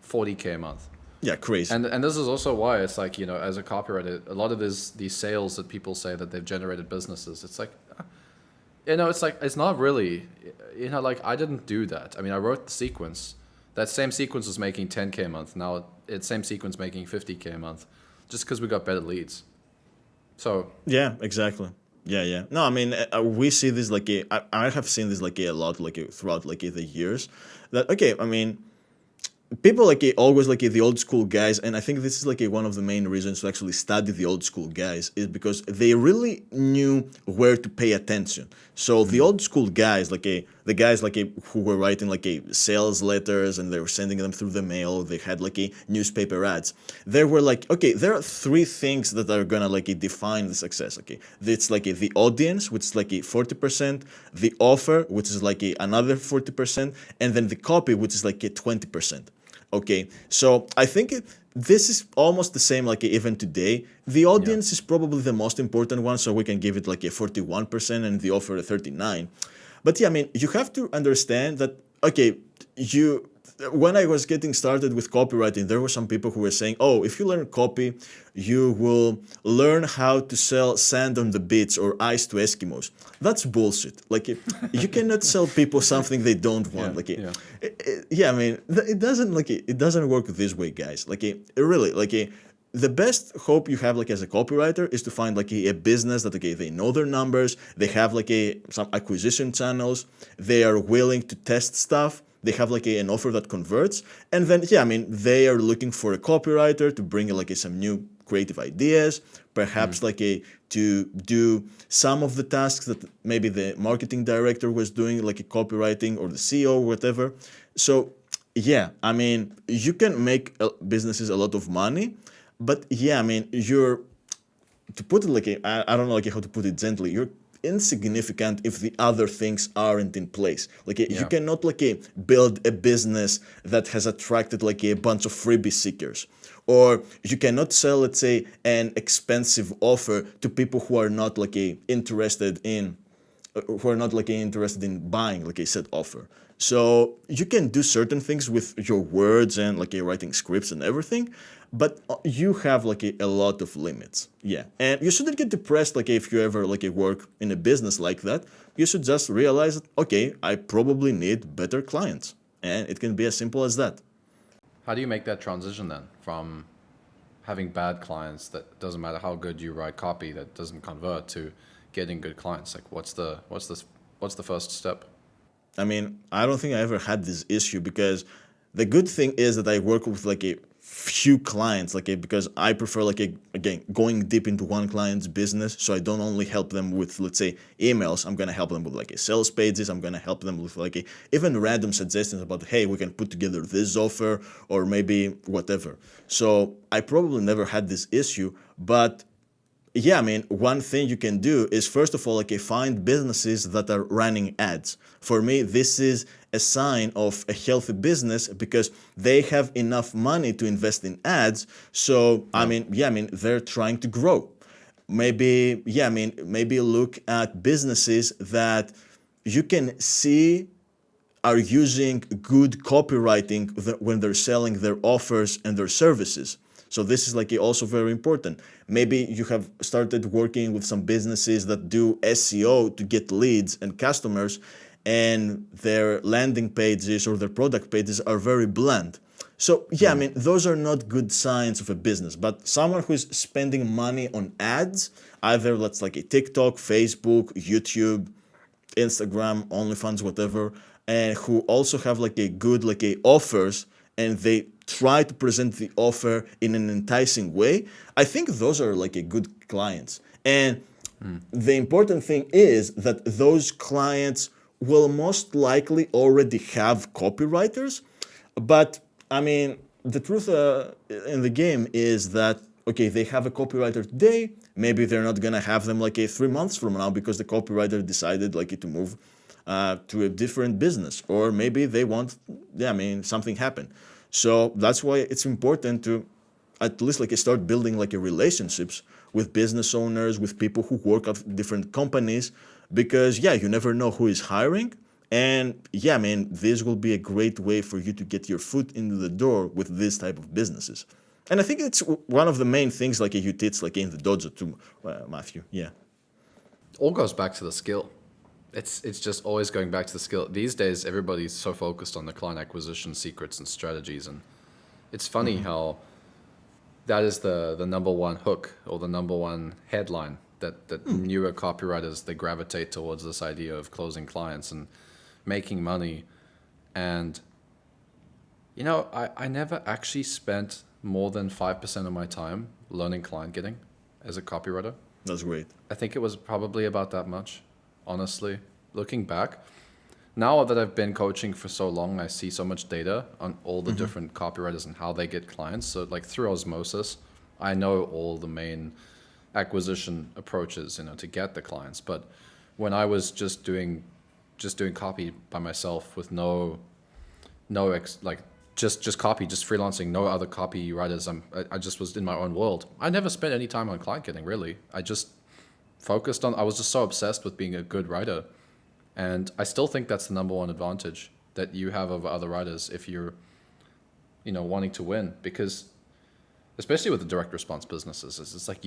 40K a month. Yeah, crazy. And this is also why it's like, as a copywriter, a lot of these sales that people say that they've generated businesses, it's like, it's like, it's not really, like I didn't do that. I mean, I wrote the sequence. That same sequence was making 10K a month. Now it's same sequence making 50K a month just because we got better leads. So. Yeah, exactly. Yeah. No, I mean, we see this like I have seen this like a lot like throughout like the years that, okay, I mean, people like always like the old school guys, and I think this is like one of the main reasons to actually study the old school guys is because they really knew where to pay attention. So the old school guys, like the guys like who were writing like sales letters and they were sending them through the mail, they had like newspaper ads. They were like, okay, there are three things that are gonna like define the success. Okay, it's like the audience, which is like 40%, the offer, which is like another 40%, and then the copy, which is like 20%. Okay, so I think this is almost the same like even today. The audience is probably the most important one, so we can give it like a 41% and the offer a 39%. But yeah, I mean, you have to understand that, okay, when I was getting started with copywriting, there were some people who were saying, oh, if you learn copy, you will learn how to sell sand on the beach or ice to Eskimos. That's bullshit. Like, you cannot sell people something they don't want. I mean, it doesn't work this way, guys. The best hope you have like as a copywriter is to find like a business that they know their numbers, they have like some acquisition channels, they are willing to test stuff. They have like an offer that converts, and then they are looking for a copywriter to bring like some new creative ideas, perhaps to do some of the tasks that maybe the marketing director was doing, like a copywriting, or the CEO or whatever. So yeah, I mean, you can make businesses a lot of money, but yeah, I mean, to put it I don't know how to put it gently, you're insignificant if the other things aren't in place. You cannot build a business that has attracted a bunch of freebie seekers, or you cannot sell, let's say, an expensive offer to people who are not interested in buying a set offer. So you can do certain things with your words and writing scripts and everything, but you have a lot of limits. Yeah, and you shouldn't get depressed if you ever work in a business like that. You should just realize that, okay, I probably need better clients, and it can be as simple as that. How do you make that transition then from having bad clients that doesn't matter how good you write copy that doesn't convert to getting good clients? What's the first step? I mean, I don't think I ever had this issue, because the good thing is that I work with a few clients, because I prefer again going deep into one client's business. So I don't only help them with, let's say, emails. I'm gonna help them with sales pages. I'm gonna help them with even random suggestions about, hey, we can put together this offer, or maybe whatever. So I probably never had this issue, but yeah, I mean, one thing you can do is, first of all, find businesses that are running ads. For me, this is a sign of a healthy business, because they have enough money to invest in ads. So, I mean, they're trying to grow. Maybe look at businesses that you can see are using good copywriting when they're selling their offers and their services. So this is also very important. Maybe you have started working with some businesses that do SEO to get leads and customers, and their landing pages or their product pages are very bland. So yeah, I mean, those are not good signs of a business. But someone who is spending money on ads, either that's a TikTok, Facebook, YouTube, Instagram, OnlyFans, whatever, and who also have good offers, and they try to present the offer in an enticing way, I think those are good clients. And the important thing is that those clients will most likely already have copywriters. But I mean, the truth in the game is that, okay, they have a copywriter today, maybe they're not gonna have them like 3 months from now because the copywriter decided like to move to a different business, or maybe they want, something happened. So that's why it's important to at least like start building like relationships with business owners, with people who work at different companies, because you never know who is hiring. And this will be a great way for you to get your foot into the door with this type of businesses. And I think it's one of the main things like you teach like in the dojo too, Matthew. Yeah. All goes back to the skill. It's just always going back to the skill. These days, everybody's so focused on the client acquisition secrets and strategies, and it's funny how that is the number one hook or the number one headline that newer copywriters, they gravitate towards this idea of closing clients and making money. And I never actually spent more than 5% of my time learning client getting as a copywriter. That's great. I think it was probably about that much, honestly. Looking back, now that I've been coaching for so long, I see so much data on all the different copywriters and how they get clients. So like through osmosis, I know all the main acquisition approaches, to get the clients. But when I was just doing copy by myself with just copy, just freelancing, no other copywriters. I just was in my own world. I never spent any time on client getting, really. I just focused on, I was just so obsessed with being a good writer. And I still think that's the number one advantage that you have over other writers if you're, wanting to win. Because especially with the direct response businesses, it's like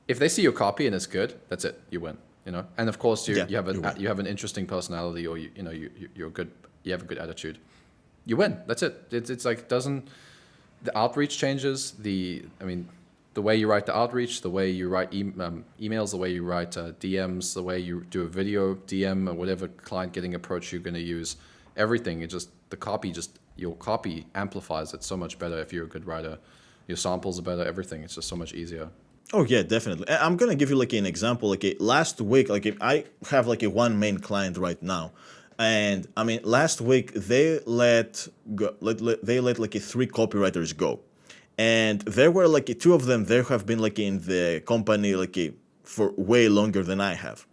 if they see your copy and it's good, that's it, you win, And of course you have an interesting personality, or you have a good attitude. You win. That's it. It's like the outreach changes. The way you write the outreach, the way you write emails, the way you write DMs, the way you do a video DM or whatever client getting approach you're going to use, everything. Your copy amplifies it so much better if you're a good writer. Your samples are better. Everything. It's just so much easier. Oh yeah, definitely. I'm gonna give you like an example. Last week, I have one main client right now. And last week they let 3 copywriters go, and there were 2 of them. They have been in the company for way longer than I have,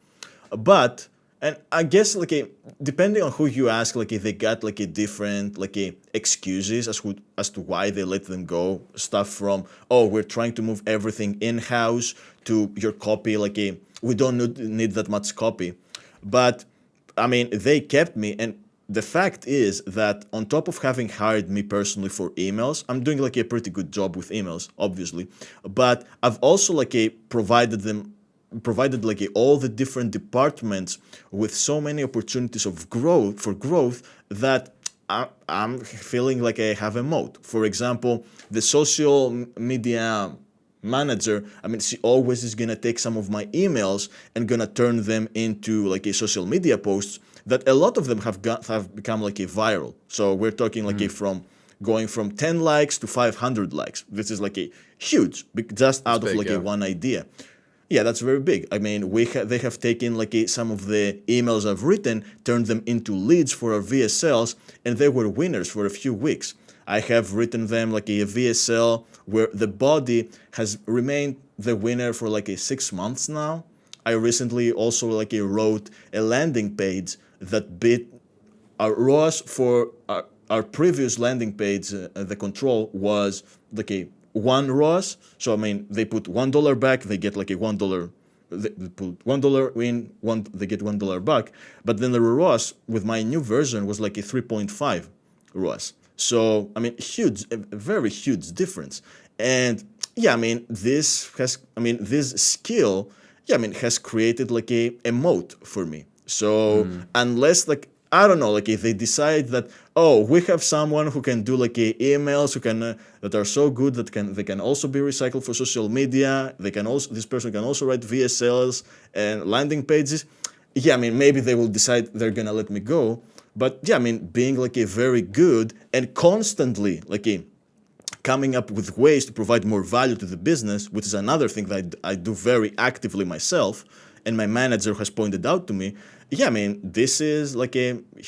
but and I guess depending on who you ask, they got different excuses as to why they let them go. Stuff from, we're trying to move everything in house, to your copy we don't need that much copy, but they kept me. And the fact is that on top of having hired me personally for emails, I'm doing a pretty good job with emails, obviously. But I've also provided all the different departments with so many opportunities of growth that I'm feeling like I have a moat. For example, the social media manager, she always is gonna take some of my emails and gonna turn them into social media posts that a lot of them have become viral. So we're talking from going from 10 likes to 500 likes. This is huge, just out of one idea. Yeah, that's very big. They have taken some of the emails I've written, turned them into leads for our VSLs, and they were winners for a few weeks. I have written them a VSL where the body has remained the winner for 6 months now. I recently also wrote a landing page that beat our ROAS for our previous landing page. The control was 1 ROAS. So they put $1 back, they get $1. They put $1 in, they get $1 back. But then the ROAS with my new version was a 3.5 ROAS. So huge, a very huge difference. And this skill, has created a moat for me. So unless I don't know, if they decide that, we have someone who can do emails, who can that are so good that they can also be recycled for social media. This person can also write VSLs and landing pages. Maybe they will decide they're gonna let me go. But being a very good and constantly coming up with ways to provide more value to the business, which is another thing that I do very actively myself, and my manager has pointed out to me. This is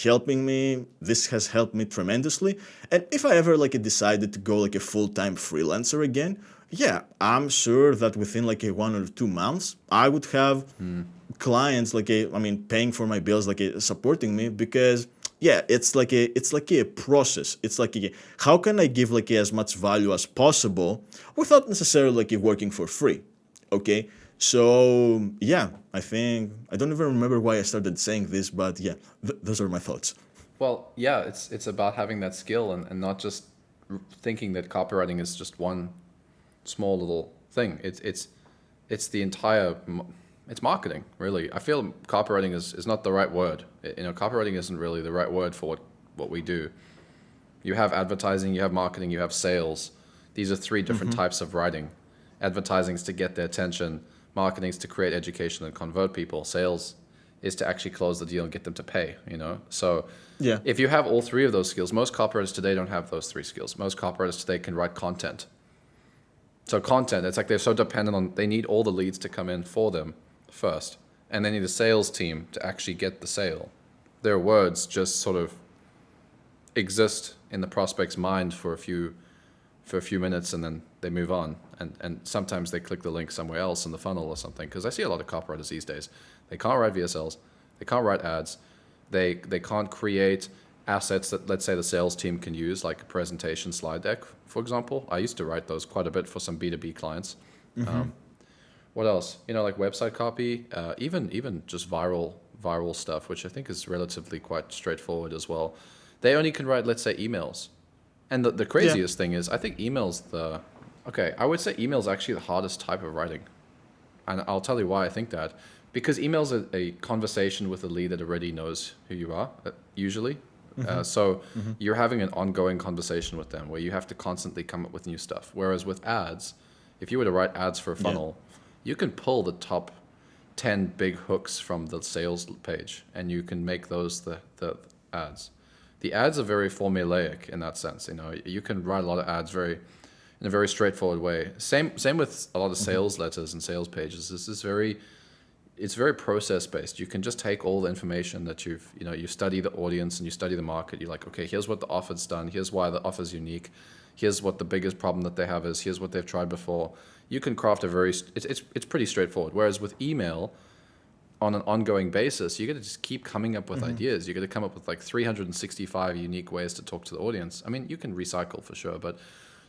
helping me. This has helped me tremendously. And if I ever decided to go a full-time freelancer again, yeah, I'm sure that within like a 1 or 2 months, I would have clients paying for my bills, supporting me because yeah, it's like a process. It's like how can I give as much value as possible without necessarily working for free. Okay, so yeah, I think I don't even remember why I started saying this, but yeah, those are my thoughts. Well, yeah, it's about having that skill and not just thinking that copywriting is just one small little thing. It's the entire it's marketing, really. I feel copywriting is not the right word. Copywriting isn't really the right word for what we do. You have advertising, you have marketing, you have sales. These are three different types of writing. Advertising is to get their attention, marketing is to create education and convert people, sales is to actually close the deal and get them to pay, So Yeah. if you have all three of those skills, most copywriters today don't have those three skills. Most copywriters today can write content. So content, it's like they're so dependent on, they need all the leads to come in for them first. And they need a sales team to actually get the sale. Their words just sort of exist in the prospect's mind for a few minutes and then they move on. And sometimes they click the link somewhere else in the funnel or something. Because I see a lot of copywriters these days. They can't write VSLs. They can't write ads. They can't create assets that, let's say, the sales team can use, like a presentation slide deck, for example. I used to write those quite a bit for some B2B clients. What else? Like website copy, even just viral stuff, which I think is relatively quite straightforward as well. They only can write, let's say, emails. And the craziest thing is, I think I would say email's actually the hardest type of writing. And I'll tell you why I think that. Because email's a conversation with a lead that already knows who you are, usually. So you're having an ongoing conversation with them where you have to constantly come up with new stuff. Whereas with ads, if you were to write ads for a funnel, you can pull the top 10 big hooks from the sales page and you can make those the ads. The ads are very formulaic in that sense. You can write a lot of ads in a very straightforward way. Same with a lot of sales letters and sales pages. It's very process based. You can just take all the information that you study the audience and you study the market. You're like, okay, here's what the offer's done. Here's why the offer's unique. Here's what the biggest problem that they have is. Here's what they've tried before. You can craft it's pretty straightforward. Whereas with email, on an ongoing basis, you got to just keep coming up with ideas. You got to come up with like 365 unique ways to talk to the audience. I mean, you can recycle for sure, but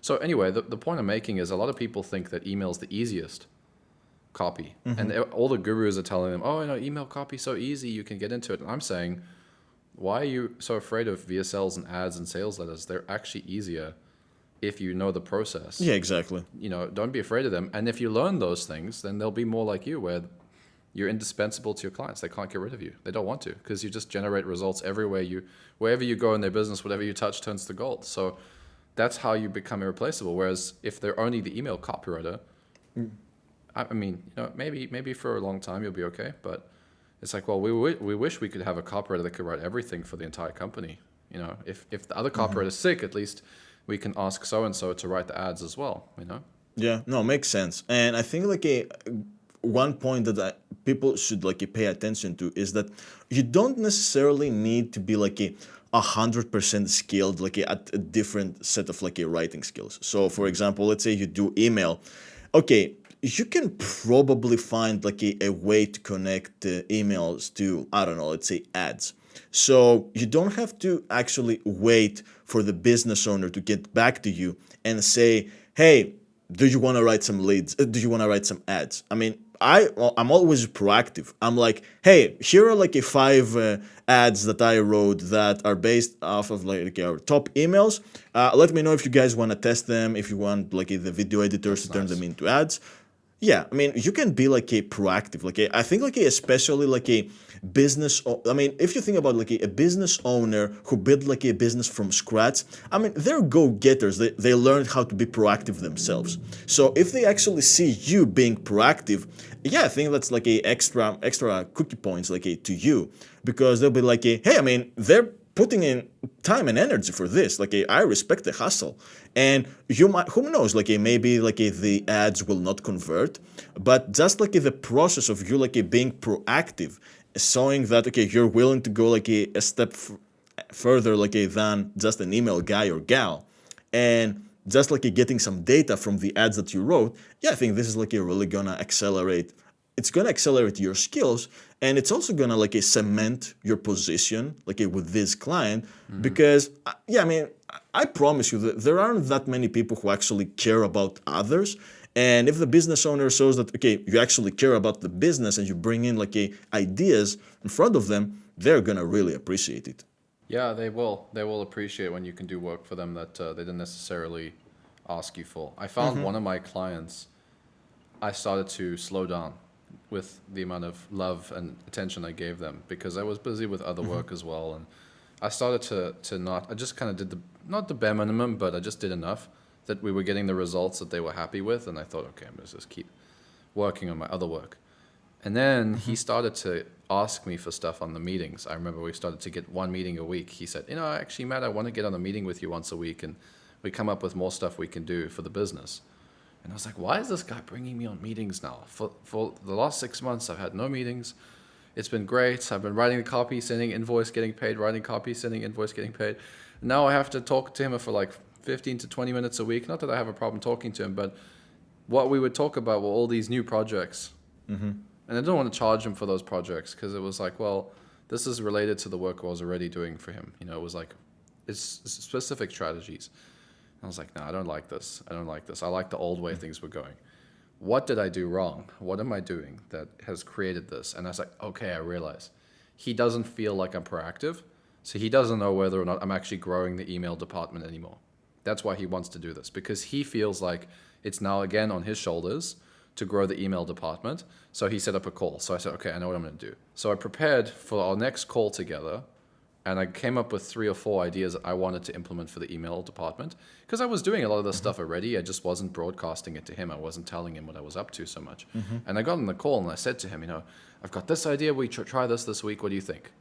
so anyway, the point I'm making is a lot of people think that email is the easiest copy, and all the gurus are telling them, oh, email copy so easy, you can get into it. And I'm saying, why are you so afraid of VSLs and ads and sales letters? They're actually easier if you know the process. Yeah, exactly. Don't be afraid of them. And if you learn those things, then they'll be more like you, where you're indispensable to your clients. They can't get rid of you. They don't want to, because you just generate results everywhere wherever you go in their business, whatever you touch turns to gold. So that's how you become irreplaceable. Whereas if they're only the email copywriter, I mean, maybe for a long time you'll be okay, but it's like, well, we wish we could have a copywriter that could write everything for the entire company. If the other copywriter is sick, at least we can ask so and so to write the ads as well. Yeah, no, makes sense. And I think one point that people should pay attention to is that you don't necessarily need to be 100% skilled at a different set of writing skills. So for example, let's say you do email. Okay, you can probably find a way to connect emails to, I don't know, let's say ads. So you don't have to actually wait for the business owner to get back to you and say, hey, do you want to write some leads? Do you want to write some ads? I mean, I'm always proactive. I'm like, hey, here are 5 ads that I wrote that are based off of our top emails. Let me know if you guys want to test them, if you want the video editors to turn them into ads. Yeah, I mean, you can be a proactive. I think especially a business. I mean, if you think about a business owner who built a business from scratch, I mean, they're go-getters. They learned how to be proactive themselves. So if they actually see you being proactive, yeah, I think that's a extra cookie points to you, because they'll be hey, I mean, they're putting in time and energy for this. I respect the hustle. And you might, who knows, maybe the ads will not convert, but just the process of you being proactive, showing that you're willing to go a step further than just an email guy or gal. And just like getting some data from the ads that you wrote, I think this is like really gonna accelerate. It's gonna accelerate your skills, and it's also gonna like cement your position like with this client, because I promise you that there aren't that many people who actually care about others. And if the business owner shows that, okay, you actually care about the business and you bring in like ideas in front of them, they're gonna really appreciate it. Yeah, they will. They will appreciate when you can do work for them that they didn't necessarily ask you for. I found one of my clients, I started to slow down with the amount of love and attention I gave them because I was busy with other work as well. And I started to not, I just kind of did not the bare minimum, but I just did enough that we were getting the results that they were happy with. And I thought, okay, I'm going to just keep working on my other work. And then he started to ask me for stuff on the meetings. I remember we started to get one meeting a week. He said, actually, Matt, I want to get on a meeting with you once a week. And we come up with more stuff we can do for the business. And I was like, why is this guy bringing me on meetings now? For the last 6 months, I've had no meetings. It's been great. I've been writing the copy, sending invoice, getting paid, writing copy, sending invoice, getting paid. Now I have to talk to him for like 15 to 20 minutes a week. Not that I have a problem talking to him, but what we would talk about were all these new projects. And I didn't want to charge him for those projects because it was like, well, this is related to the work I was already doing for him. It was like, it's specific strategies. I was like, no, I don't like this. I don't like this. I like the old way things were going. What did I do wrong? What am I doing that has created this? And I was like, okay, I realize he doesn't feel like I'm proactive. So he doesn't know whether or not I'm actually growing the email department anymore. That's why he wants to do this, because he feels like it's now again on his shoulders to grow the email department. So he set up a call. So I said, okay, I know what I'm going to do. So I prepared for our next call together. And I came up with 3 or 4 ideas that I wanted to implement for the email department because I was doing a lot of this stuff already. I just wasn't broadcasting it to him. I wasn't telling him what I was up to so much. And I got on the call and I said to him, I've got this idea. We try this week. What do you think?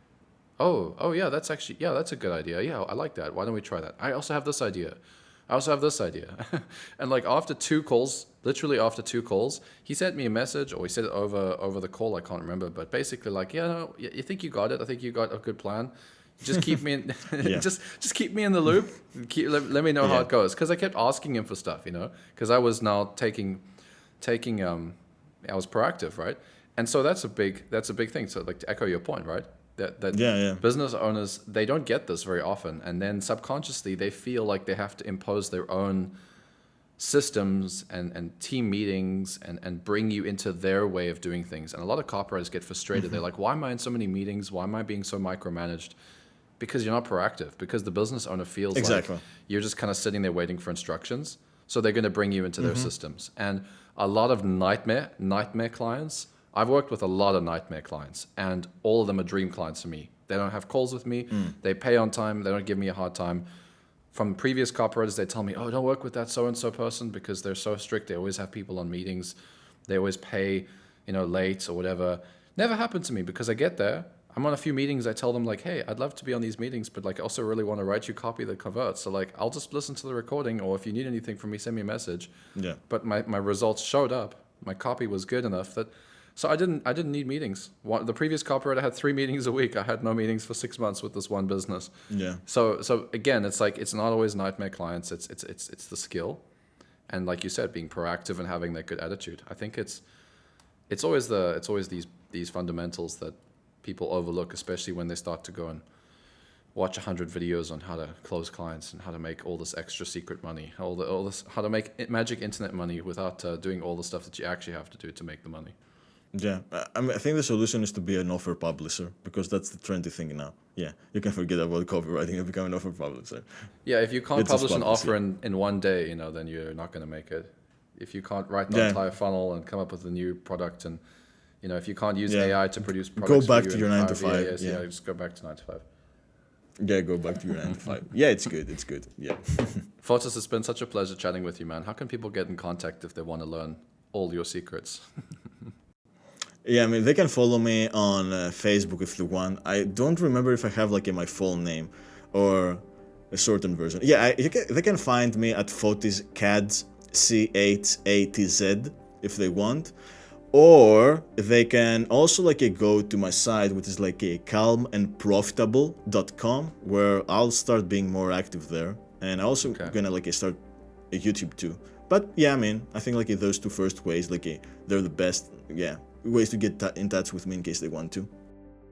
Oh yeah, that's a good idea. Yeah, I like that. Why don't we try that? I also have this idea. And like after 2 calls, literally after 2 calls, he sent me a message, or he said it over the call. I can't remember, but basically like, you think you got it? I think you got a good plan. Just keep me in, just keep me in the loop. Let me know how it goes. Because I kept asking him for stuff, because I was now taking. I was proactive, right? And so that's a big thing. So like to echo your point, right? That business owners, they don't get this very often, and then subconsciously they feel like they have to impose their own systems and team meetings and bring you into their way of doing things. And a lot of copywriters get frustrated. They're like, why am I in so many meetings? Why am I being so micromanaged? Because you're not proactive, because the business owner feels like you're just kind of sitting there waiting for instructions. So they're going to bring you into their systems. And a lot of nightmare clients, I've worked with a lot of nightmare clients, and all of them are dream clients for me. They don't have calls with me. They pay on time. They don't give me a hard time. From previous copywriters, they tell me, oh, don't work with that so-and-so person because they're so strict. They always have people on meetings. They always pay, late or whatever. Never happened to me because I get there. I'm on a few meetings. I tell them like, hey, I'd love to be on these meetings, but like I also really want to write you copy that converts. So like, I'll just listen to the recording, or if you need anything from me, send me a message. Yeah. But my results showed up. My copy was good enough that, so I didn't need meetings. The previous copywriter had 3 meetings a week. I had no meetings for 6 months with this one business. Yeah. So again, it's like, it's not always nightmare clients. It's the skill. And like you said, being proactive and having that good attitude. I think it's always these fundamentals that people overlook, especially when they start to go and watch 100 videos on how to close clients and how to make all this extra secret money, all this how to make magic internet money without doing all the stuff that you actually have to do to make the money. Yeah, I think the solution is to be an offer publisher, because that's the trendy thing now. Yeah, you can forget about copywriting and become an offer publisher. Yeah, if you can't publish an offer in one day, then you're not going to make it. If you can't write an entire funnel and come up with a new product, and if you can't use AI to produce products, go back to your 9 to 5. Just go back to 9 to 5. Yeah, go back to your 9 to 5. Yeah, it's good. Yeah. Fotis, it's been such a pleasure chatting with you, man. How can people get in contact if they want to learn all your secrets? Yeah, they can follow me on Facebook if they want. I don't remember if I have my full name or a shortened version. Yeah, they can find me at Fotis Cads, CHATZ, if they want. Or they can also go to my site, which is calmandprofitable.com, where I'll start being more active there. And I also gonna start YouTube too. But yeah, I mean, I think like those two first ways, like they're the best, ways to get in touch with me in case they want to.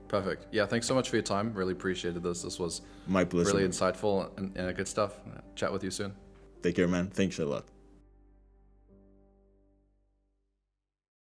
Perfect. Yeah, thanks so much for your time. Really appreciated this. This was My pleasure. really insightful and good stuff. Chat with you soon. Take care, man. Thanks a lot.